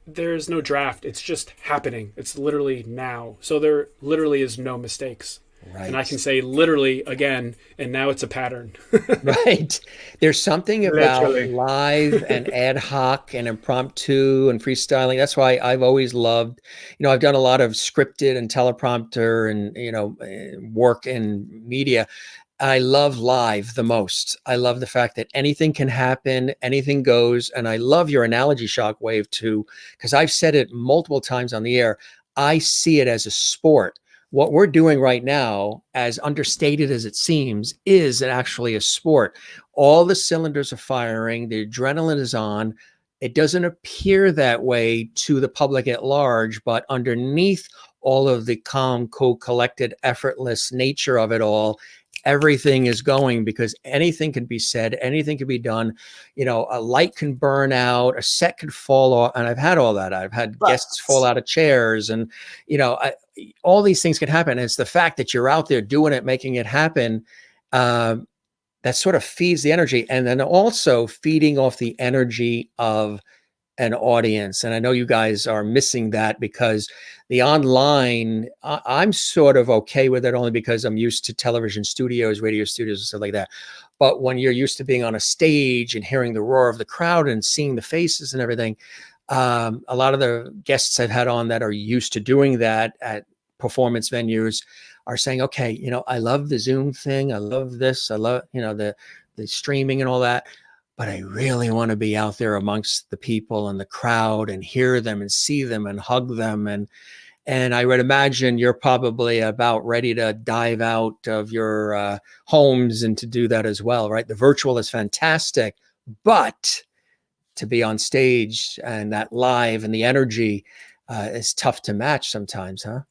Speaker 3: there's no draft. It's just happening. It's literally now. So there literally is no mistakes. Right. And I can say literally again, and now it's a pattern.
Speaker 1: Right. There's something about live and ad hoc and impromptu and freestyling. That's why I've always loved, I've done a lot of scripted and teleprompter and, work in media. I love live the most. I love the fact that anything can happen, anything goes. And I love your analogy, Shockwave, too, because I've said it multiple times on the air. I see it as a sport. What we're doing right now, as understated as it seems, is actually a sport. All the cylinders are firing. The adrenaline is on. It doesn't appear that way to the public at large, but underneath all of the calm, cool, collected, effortless nature of it all, everything is going, because anything can be said, anything can be done. A light can burn out, a set can fall off, and I've had all that. I've had guests fall out of chairs, and all these things can happen. It's the fact that you're out there doing it, making it happen, that sort of feeds the energy, and then also feeding off the energy of an audience. And I know you guys are missing that, because the online, I'm sort of okay with it, only because I'm used to television studios, radio studios, and stuff like that. But when you're used to being on a stage and hearing the roar of the crowd and seeing the faces and everything, a lot of the guests I've had on that are used to doing that at performance venues are saying, okay, I love the Zoom thing. I love this. I love, the streaming and all that. But I really want to be out there amongst the people and the crowd and hear them and see them and hug them. And I would imagine you're probably about ready to dive out of your homes and to do that as well, right? The virtual is fantastic, but to be on stage and that live and the energy is tough to match sometimes, huh?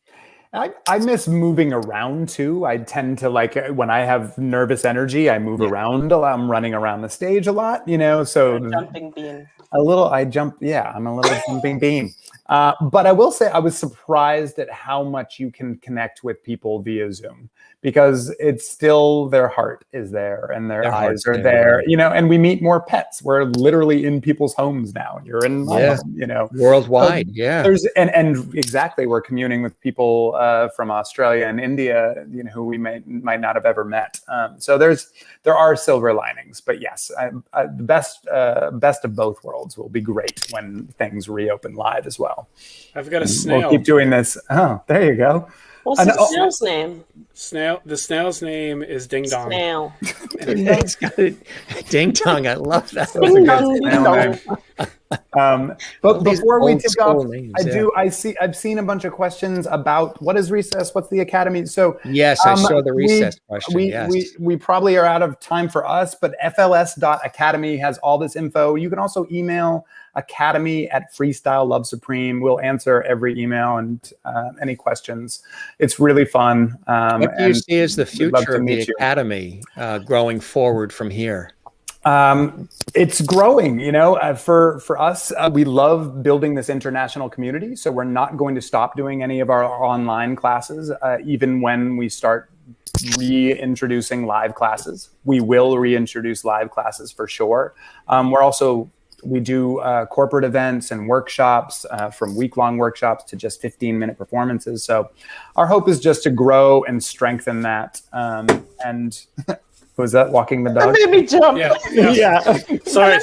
Speaker 2: I miss moving around too. I tend to when I have nervous energy, I move around a lot. I'm running around the stage a lot, so
Speaker 4: jumping bean.
Speaker 2: I'm a little jumping bean. But I will say I was surprised at how much you can connect with people via Zoom, because it's still their heart is there and their eyes are there, and we meet more pets. We're literally in people's homes now. You're in my home,
Speaker 1: worldwide.
Speaker 2: There's and exactly, we're communing with people from Australia and India, who we might not have ever met. So there are silver linings, but yes, the best of both worlds will be great when things reopen live as well.
Speaker 3: I've got a snail.
Speaker 2: We'll keep doing this. Oh, there you go.
Speaker 4: What's the snail's name?
Speaker 3: The snail's name is Ding Dong.
Speaker 4: Snail.
Speaker 1: It's got a Ding Dong. I love that.
Speaker 4: Ding Dong.
Speaker 2: But before we take off,
Speaker 1: names,
Speaker 2: I've seen a bunch of questions about what is Recess, what's the Academy. So
Speaker 1: yes, I saw the Recess question.
Speaker 2: We probably are out of time for us, but fls.academy has all this info. You can also email academy@Freestyle Love Supreme. We'll answer every email and any questions. It's really fun.
Speaker 1: What do you see as the future of the Academy growing forward from here?
Speaker 2: It's growing, for us, we love building this international community. So we're not going to stop doing any of our online classes, even when we start reintroducing live classes. We will reintroduce live classes for sure. We do corporate events and workshops, from week-long workshops to just 15-minute performances. So our hope is just to grow and strengthen that. And was that walking the dog?
Speaker 4: That made me jump.
Speaker 2: Yeah.
Speaker 3: Sorry.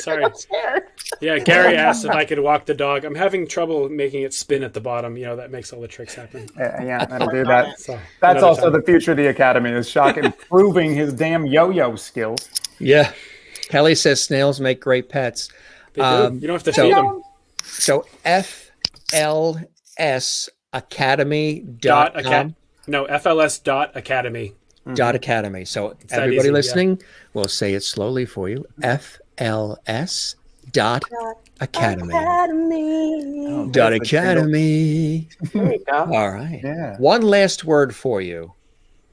Speaker 3: Yeah, Gary asked if I could walk the dog. I'm having trouble making it spin at the bottom. That makes all the tricks happen.
Speaker 2: Yeah, that'll do that. So, that's also the future of the Academy, is Shock improving his damn yo-yo skills.
Speaker 1: Yeah. Kelly says snails make great pets.
Speaker 3: They do. You don't have to feed them.
Speaker 1: So FLS Academy.com.
Speaker 3: No, FLS.academy.
Speaker 1: .academy. So everybody listening, we'll say it slowly for you. FLS.academy. .academy.
Speaker 4: There you go.
Speaker 1: All right.
Speaker 2: Yeah.
Speaker 1: One last word for you.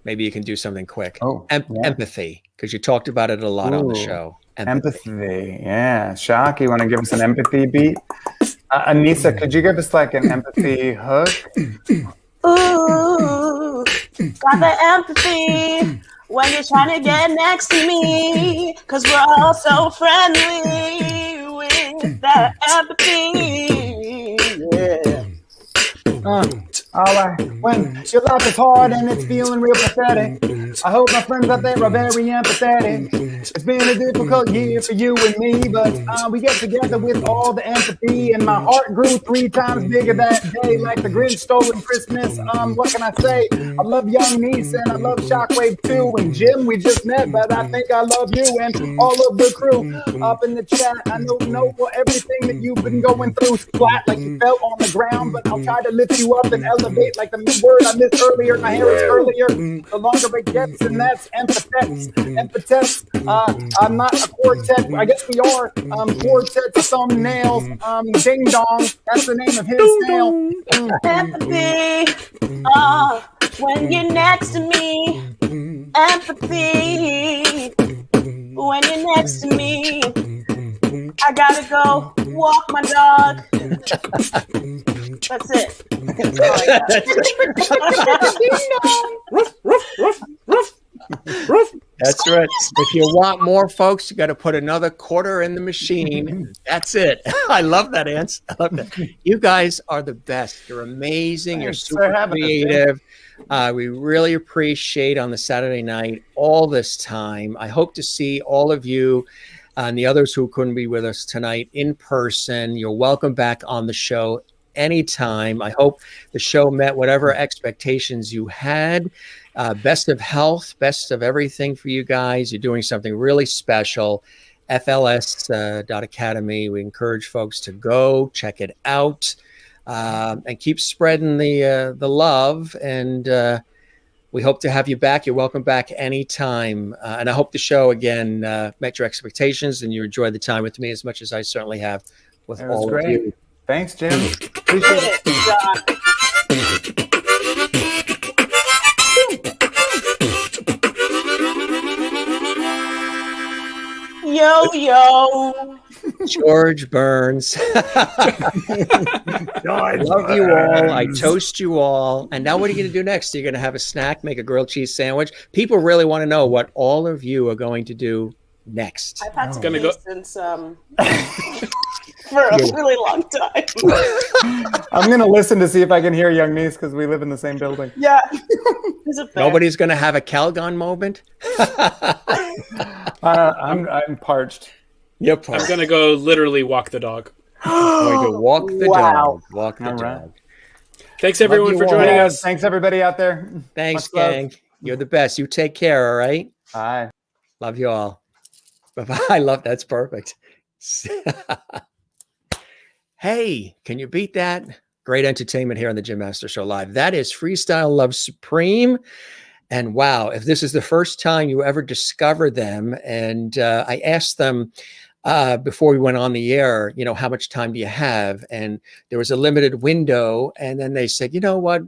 Speaker 1: Maybe you can do something quick. Empathy, because you talked about it a lot on the show.
Speaker 2: Empathy. Yeah. Shock, you want to give us an empathy beat? Anissa, could you give us like an empathy hook?
Speaker 4: Ooh, got the empathy when you're trying to get next to me, 'cause we're all so friendly with that empathy. Yeah.
Speaker 2: All right. When your life is hard and it's feeling real pathetic, I hope my friends out there are very empathetic. It's been a difficult year for you and me, but we get together with all the empathy, and my heart grew 3 times bigger that day, like the Grinch stolen Christmas. What can I say? I love Young Niece and I love Shockwave too, and Jim we just met, but I think I love you and all of the crew up in the chat. I know for everything that you've been going through, flat like you fell on the ground, but I'll try to lift you up and elevate like the word I missed earlier. My hair is curlier the longer it gets, and that's empathetic. I'm not a quartet. I guess we are. Quartet thumbnails. Ding dong. That's the name of his snail.
Speaker 4: Empathy. When you're next to me. Empathy. When you're next to me. I gotta go walk my dog. That's it. That's all I got.
Speaker 1: That's right. If you want more, folks, you got to put another quarter in the machine. That's it. I love that, Ants. I love that. You guys are the best. You're amazing. You're super creative. We really appreciate on the Saturday night all this time. I hope to see all of you and the others who couldn't be with us tonight in person. You're welcome back on the show anytime. I hope the show met whatever expectations you had. Best of health, best of everything for you guys. You're doing something really special. FLS.Academy. We encourage folks to go check it out and keep spreading the love. And we hope to have you back. You're welcome back anytime. And I hope the show again met your expectations and you enjoyed the time with me as much as I certainly have with all of you.
Speaker 2: Thanks, Jim. Appreciate it.
Speaker 4: Yo.
Speaker 1: George Burns. I love you all. I toast you all. And now what are you going to do next? You're going to have a snack, make a grilled cheese sandwich. People really want to know what all of you are going to do next.
Speaker 4: I've had to go since for a really long time.
Speaker 2: I'm going to listen to see if I can hear Young Niece because we live in the same building.
Speaker 4: Yeah.
Speaker 1: Nobody's going to have a Calgon moment?
Speaker 2: I'm parched.
Speaker 1: You're parched.
Speaker 3: I'm going to go literally walk the dog.
Speaker 1: Going to walk the dog. Walk the dog.
Speaker 3: Thanks, everyone, for joining us.
Speaker 2: Thanks, everybody out there.
Speaker 1: Thanks, gang. You're the best. You take care, all right?
Speaker 2: Bye.
Speaker 1: Love you all. Bye-bye. That's perfect. Hey, can you beat that? Great entertainment here on the Jim Master Show Live. That is Freestyle Love Supreme. And wow, if this is the first time you ever discovered them, and I asked them before we went on the air, how much time do you have? And there was a limited window. And then they said, you know what?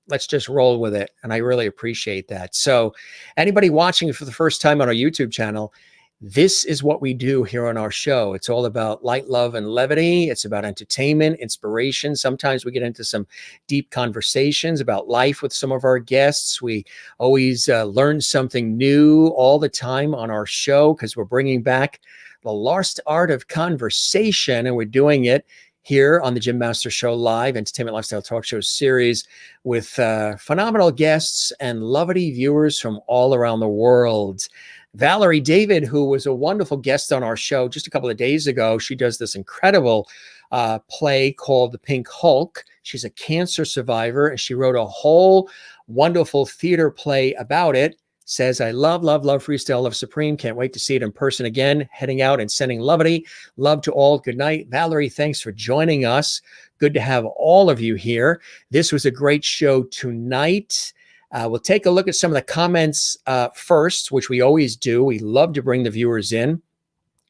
Speaker 1: Let's just roll with it. And I really appreciate that. So anybody watching for the first time on our YouTube channel, this is what we do here on our show. It's all about light, love, and levity. It's about entertainment, inspiration. Sometimes we get into some deep conversations about life with some of our guests. We always learn something new all the time on our show because we're bringing back the lost art of conversation, and we're doing it here on the Jim Master Show Live, Entertainment Lifestyle Talk Show series with phenomenal guests and levity viewers from all around the world. Valerie David, who was a wonderful guest on our show just a couple of days ago, she does this incredible play called The Pink Hulk. She's a cancer survivor, and she wrote a whole wonderful theater play about it. Says, I love Freestyle Love Supreme. Can't wait to see it in person again. Heading out and sending levity. Love to all. Good night. Valerie, thanks for joining us. Good to have all of you here. This was a great show tonight. We'll take a look at some of the comments first, which we always do. We love to bring the viewers in.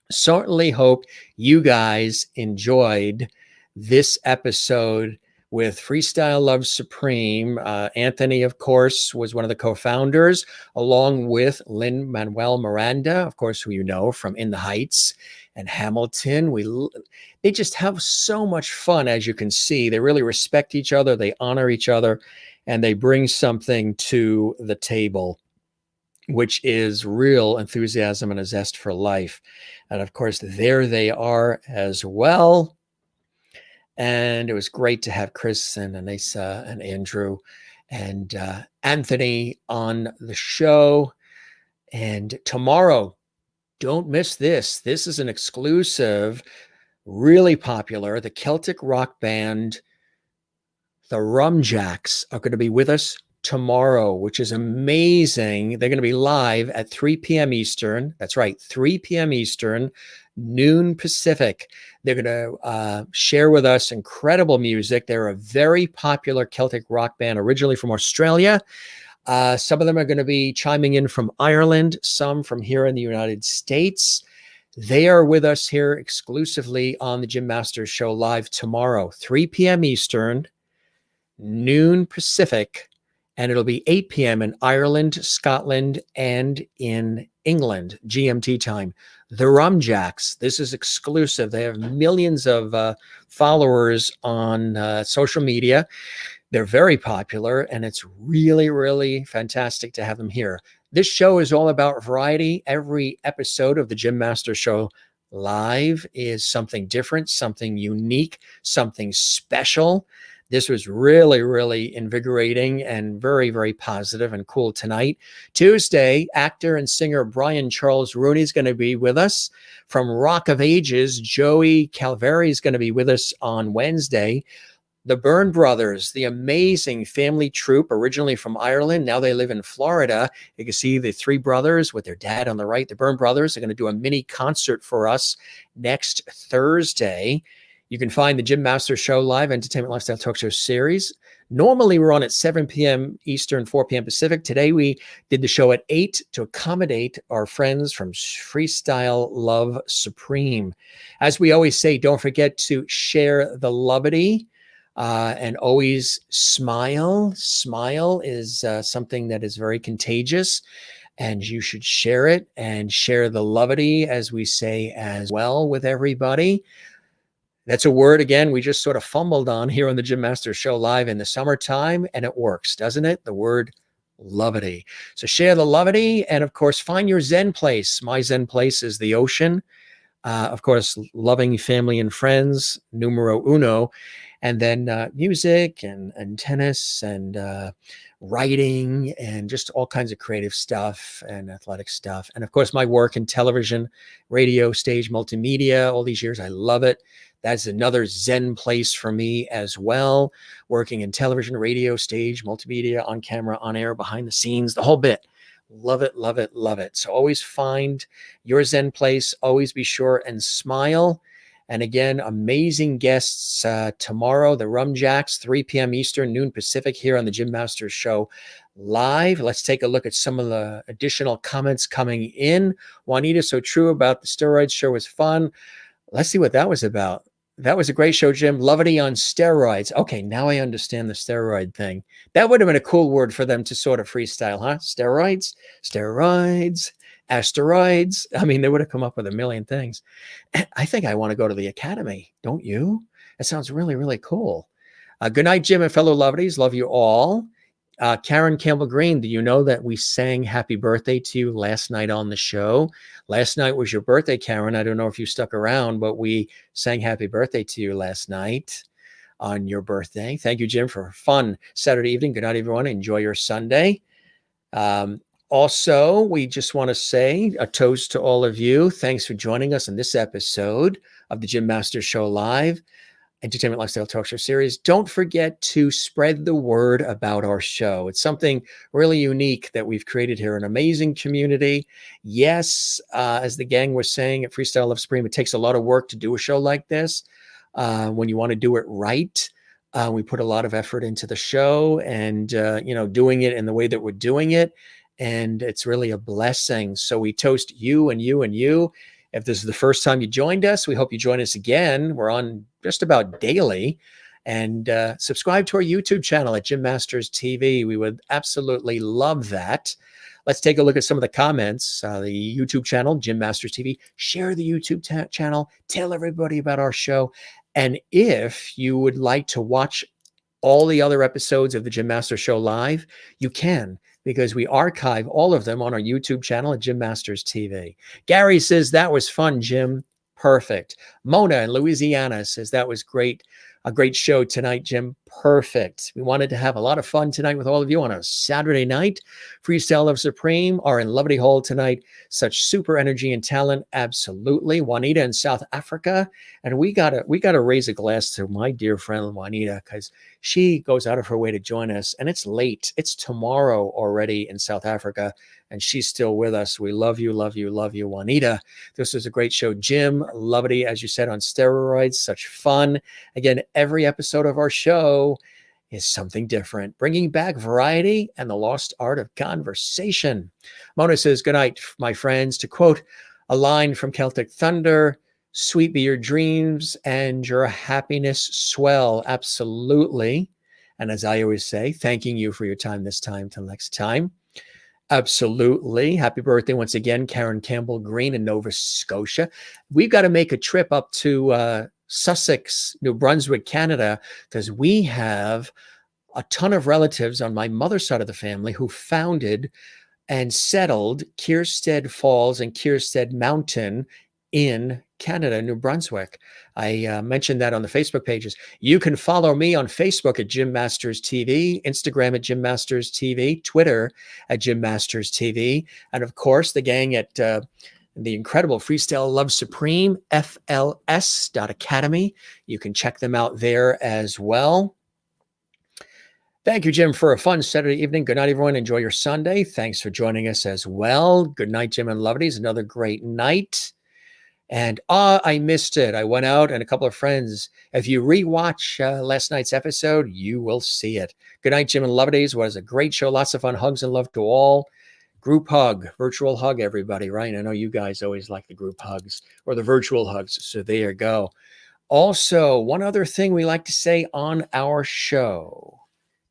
Speaker 1: Certainly hope you guys enjoyed this episode with Freestyle Love Supreme. Anthony, of course, was one of the co-founders, along with Lin-Manuel Miranda, of course, who you know from In the Heights and Hamilton. They just have so much fun, as you can see. They really respect each other, they honor each other, and they bring something to the table, which is real enthusiasm and a zest for life. And of course, there they are as well. And it was great to have Chris and Anissa and Andrew and Anthony on the show. And tomorrow, don't miss this. This is an exclusive, really popular. The Celtic rock band, the Rumjacks, are going to be with us tomorrow, which is amazing. They're going to be live at 3 p.m. Eastern. That's right, 3 p.m. Eastern, noon Pacific. They're going to share with us incredible music. They're a very popular Celtic rock band, originally from Australia. Some of them are going to be chiming in from Ireland, some from here in the United States. They are with us here exclusively on the Jim Masters Show live tomorrow, 3 p.m. Eastern, noon Pacific, and it'll be 8 p.m. in Ireland, Scotland, and in England, GMT time. The Rumjacks, this is exclusive. They have millions of followers on social media. They're very popular, and it's really, really fantastic to have them here. This show is all about variety. Every episode of the Jim Masters Show live is something different, something unique, something special. This was really, really invigorating and very, very positive and cool tonight. Tuesday, actor and singer Brian Charles Rooney is going to be with us. From Rock of Ages, Joey Calveri is going to be with us on Wednesday. The Byrne Brothers, the amazing family troupe, originally from Ireland. Now they live in Florida. You can see the three brothers with their dad on the right. The Byrne Brothers are going to do a mini concert for us next Thursday. You can find the Jim Masters Show live entertainment lifestyle talk show series. Normally we're on at 7 p.m. Eastern, 4 p.m. Pacific. Today we did the show at 8 to accommodate our friends from Freestyle Love Supreme. As we always say, don't forget to share the lovity and always smile. Smile is something that is very contagious, and you should share it and share the lovity, as we say, as well with everybody. That's a word, again, we just sort of fumbled on here on the Jim Masters Show live in the summertime, and it works, doesn't it? The word lovity. So share the lovity, and of course, find your Zen place. My Zen place is the ocean. Of course, loving family and friends, numero uno, and then music and tennis and writing and just all kinds of creative stuff and athletic stuff. And of course, my work in television, radio, stage, multimedia, all these years, I love it. That's another Zen place for me as well. Working in television, radio, stage, multimedia, on camera, on air, behind the scenes, the whole bit. Love it, love it, love it. So always find your Zen place. Always be sure and smile. And again, amazing guests tomorrow, the Rumjacks, 3 p.m. Eastern, noon Pacific, here on the Jim Masters Show live. Let's take a look at some of the additional comments coming in. Juanita, so true about the steroids. Sure was fun. Let's see what that was about. That was a great show, Jim. Lovity on steroids. Okay, now I understand the steroid thing. That would have been a cool word for them to sort of freestyle, huh? Steroids, steroids, asteroids. I mean, they would have come up with a million things. I think I want to go to the academy. Don't you? That sounds really, really cool. Good night, Jim and fellow Lovities. Love you all. Karen Campbell Green, do you know that we sang happy birthday to you last night on the show? Last night was your birthday, Karen. I don't know if you stuck around, but we sang happy birthday to you last night on your birthday. Thank you, Jim, for a fun Saturday evening. Good night, everyone. Enjoy your Sunday. Also, we just want to say a toast to all of you. Thanks for joining us in this episode of the Jim Masters Show Live Entertainment Lifestyle Talk Show series. Don't forget to spread the word about our show. It's something really unique that we've created here, an amazing community. Yes, as the gang was saying at Freestyle Love Supreme, it takes a lot of work to do a show like this. When you want to do it right, we put a lot of effort into the show and, doing it in the way that we're doing it. And it's really a blessing. So we toast you and you and you. If this is the first time you joined us, we hope you join us again. We're on just about daily. And subscribe to our YouTube channel at Jim Masters TV. We would absolutely love that. Let's take a look at some of the comments. The YouTube channel, Jim Masters TV. Share the YouTube channel. Tell everybody about our show. And if you would like to watch all the other episodes of the Jim Masters Show live, you can, because we archive all of them on our YouTube channel at Jim Masters TV. Gary says, that was fun, Jim. Perfect. Mona in Louisiana says, that was great. A great show tonight, Jim. Perfect. We wanted to have a lot of fun tonight with all of you on a Saturday night. Freestyle of Supreme are in Lovely Hall tonight. Such super energy and talent. Absolutely. Juanita in South Africa. And we gotta raise a glass to my dear friend Juanita, because she goes out of her way to join us. And it's late. It's tomorrow already in South Africa. And she's still with us. We love you, love you, love you, Juanita. This was a great show. Jim, Lovity, as you said, on steroids. Such fun. Again, every episode of our show is something different, bringing back variety and the lost art of conversation. Mona says, good night, my friends. To quote a line from Celtic Thunder, sweet be your dreams and your happiness swell. Absolutely. And as I always say, thanking you for your time this time till next time. Absolutely. Happy birthday once again, Karen Campbell Green in Nova Scotia. We've got to make a trip up to Sussex, New Brunswick, Canada, because we have a ton of relatives on my mother's side of the family who founded and settled Kierstead Falls and Kierstead Mountain in Canada, New Brunswick. I mentioned that on the Facebook pages. You can follow me on Facebook at Jim Masters TV, Instagram at Jim Masters TV, Twitter at Jim Masters TV, and of course the gang at the incredible Freestyle Love Supreme, FLS.Academy. You can check them out there as well. Thank you, Jim, for a fun Saturday evening. Good night, everyone. Enjoy your Sunday. Thanks for joining us as well. Good night, Jim and Lovelies. Another great night. And I missed it. I went out and a couple of friends. If you rewatch last night's episode, you will see it. Good night, Jim and Lovelies. Was a great show. Lots of fun. Hugs and love to all. Group hug, virtual hug, everybody, right? I know you guys always like the group hugs or the virtual hugs. So there you go. Also, one other thing we like to say on our show.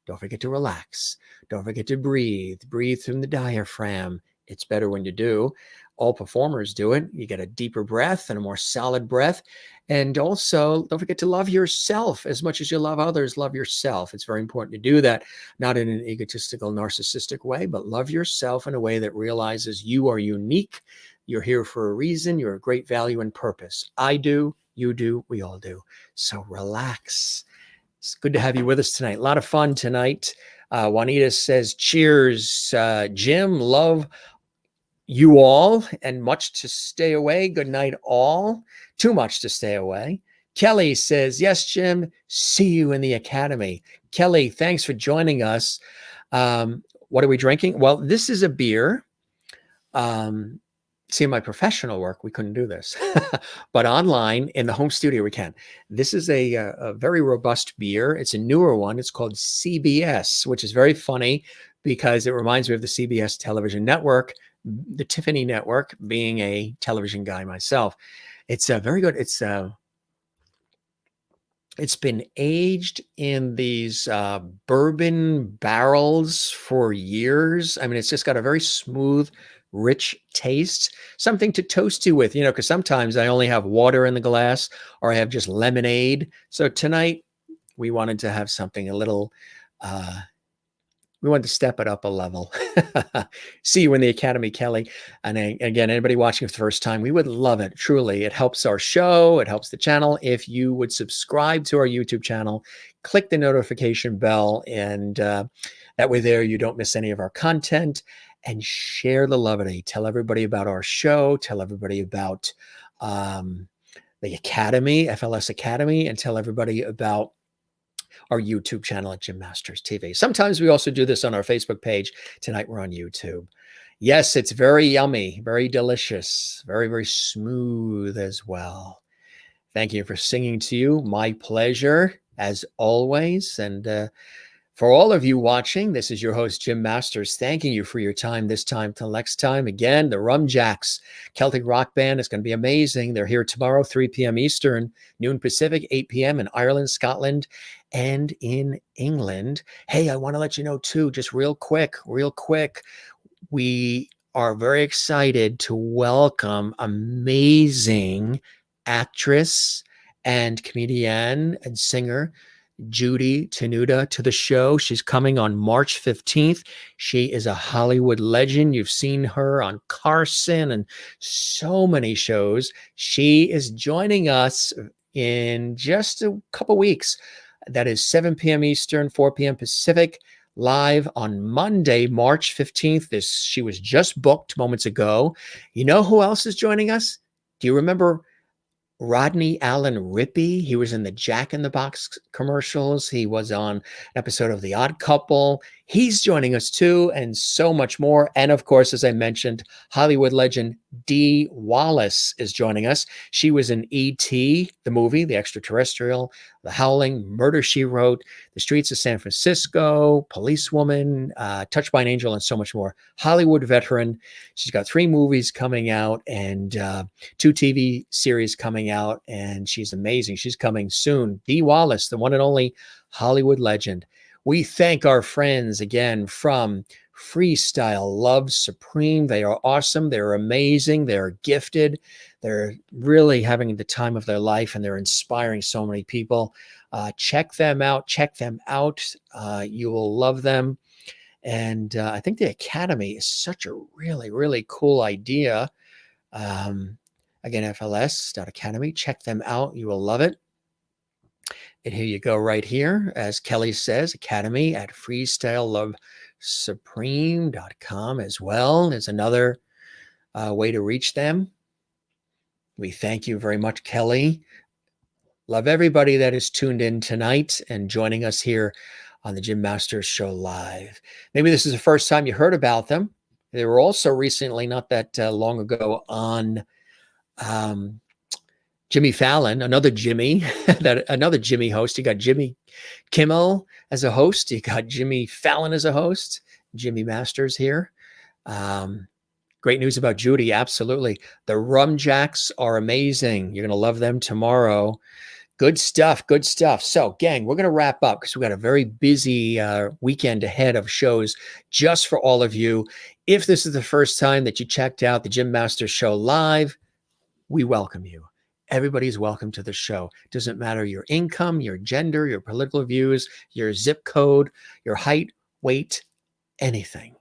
Speaker 1: Don't forget to relax. Don't forget to breathe. Breathe through the diaphragm. It's better when you do. All performers do it. You get a deeper breath and a more solid breath. And also, don't forget to love yourself as much as you love others. Love yourself. It's very important to do that, not in an egotistical, narcissistic way, but love yourself in a way that realizes you are unique. You're here for a reason. You're a great value and purpose. I do. You do. We all do. So relax. It's good to have you with us tonight. A lot of fun tonight. Juanita says, cheers, Jim. Love you all, and much to stay away. Good night, all. Too much to stay away. Kelly says, yes, Jim, see you in the academy. Kelly, thanks for joining us. What are we drinking? Well, this is a beer. See, in my professional work, we couldn't do this. But online, in the home studio, we can. This is a very robust beer. It's a newer one. It's called CBS, which is very funny because it reminds me of the CBS television network, the Tiffany network, being a television guy myself. It's very good. It's been aged in these bourbon barrels for years. I mean, it's just got a very smooth, rich taste, something to toast you with, because sometimes I only have water in the glass or I have just lemonade. So tonight we wanted to have something a little, we wanted to step it up a level. See you in the academy, Kelly. And again, anybody watching for the first time, we would love it. Truly, it helps our show. It helps the channel. If you would subscribe to our YouTube channel, click the notification bell, and that way there you don't miss any of our content, and share the levity. Tell everybody about our show. Tell everybody about the Academy, FLS Academy, and tell everybody about our YouTube channel at Jim Masters TV. Sometimes we also do this on our Facebook page. Tonight we're on YouTube. Yes, it's very yummy, very delicious, very, very smooth as well. Thank you for singing to you. My pleasure, as always. And For all of you watching, this is your host, Jim Masters, thanking you for your time this time till next time. Again, the Rum Jacks Celtic rock band is going to be amazing. They're here tomorrow, 3 p.m. Eastern, noon Pacific, 8 p.m. in Ireland, Scotland, and in England. Hey, I want to let you know too, just real quick, we are very excited to welcome amazing actress and comedian and singer Judy Tenuta to the show. She's coming on March 15th. She is a Hollywood legend. You've seen her on Carson and so many shows. She is joining us in just a couple weeks. That is 7 p.m. Eastern, 4 p.m. Pacific, live on Monday, March 15th. She was just booked moments ago. You know who else is joining us? Do you remember Rodney Allen Rippey? He was in the Jack in the Box commercials. He was on an episode of The Odd Couple. He's joining us too, and so much more. And of course, as I mentioned, Hollywood legend Dee Wallace is joining us. She was in E.T., the movie, The Extraterrestrial, The Howling, Murder, She Wrote, The Streets of San Francisco, Policewoman, Touched by an Angel, and so much more. Hollywood veteran. She's got 3 movies coming out and 2 TV series coming out, and she's amazing. She's coming soon. Dee Wallace, the one and only Hollywood legend. We thank our friends again from Freestyle Love Supreme. They are awesome. They're amazing. They're gifted. They're really having the time of their life, and they're inspiring so many people. Check them out. You will love them. And I think the Academy is such a really, really cool idea. Again, FLS.Academy. Check them out. You will love it. And here you go right here. As Kelly says, Academy at freestylelovesupreme.com as well. There's another way to reach them. We thank you very much, Kelly. Love everybody that is tuned in tonight and joining us here on the Jim Masters Show Live. Maybe this is the first time you heard about them. They were also recently, not that long ago, on Jimmy Fallon, another Jimmy host. You got Jimmy Kimmel as a host. You got Jimmy Fallon as a host. Jimmy Masters here. Great news about Judy. Absolutely. The Rum Jacks are amazing. You're going to love them tomorrow. Good stuff. So, gang, we're going to wrap up because we've got a very busy weekend ahead of shows just for all of you. If this is the first time that you checked out the Jim Masters Show Live, we welcome you. Everybody's welcome to the show. Doesn't matter your income, your gender, your political views, your zip code, your height, weight, anything.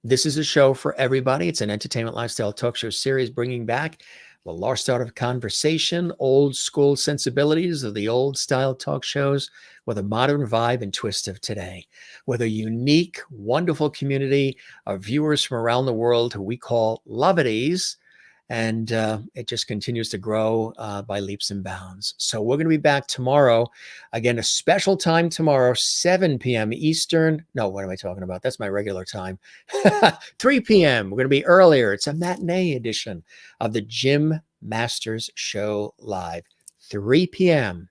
Speaker 1: This is a show for everybody. It's an entertainment lifestyle talk show series bringing back the lost art of conversation, old school sensibilities of the old style talk shows with a modern vibe and twist of today. With a unique, wonderful community of viewers from around the world who we call Lovedies. And it just continues to grow by leaps and bounds. So we're going to be back tomorrow. Again, a special time tomorrow, 7 p.m. Eastern. No, what am I talking about? That's my regular time. 3 p.m. We're going to be earlier. It's a matinee edition of the Jim Masters Show Live. 3 p.m.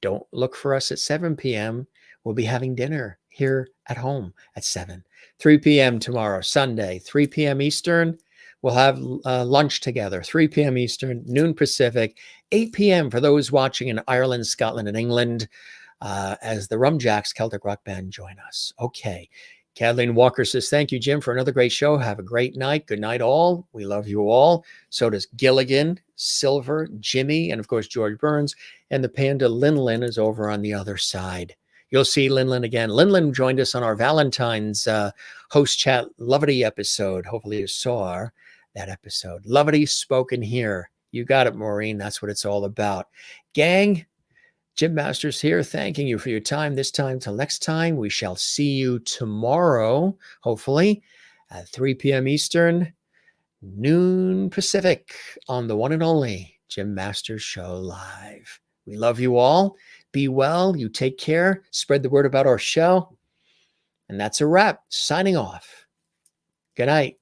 Speaker 1: Don't look for us at 7 p.m. We'll be having dinner here at home at 7. 3 p.m. tomorrow, Sunday, 3 p.m. Eastern. We'll have lunch together, 3 p.m. Eastern, noon Pacific, 8 p.m. for those watching in Ireland, Scotland, and England as the Rum Jacks Celtic rock band join us. Okay. Kathleen Walker says, thank you, Jim, for another great show. Have a great night. Good night, all. We love you all. So does Gilligan, Silver, Jimmy, and, of course, George Burns. And the panda Linlin is over on the other side. You'll see Linlin again. Linlin joined us on our Valentine's host chat Lovety episode. Hopefully you saw that episode. Lovety spoken here. You got it, Maureen. That's what it's all about. Gang, Jim Masters here, thanking you for your time this time. Till next time, we shall see you tomorrow, hopefully, at 3 p.m. Eastern, noon Pacific, on the one and only Jim Masters Show Live. We love you all. Be well. You take care. Spread the word about our show. And that's a wrap. Signing off. Good night.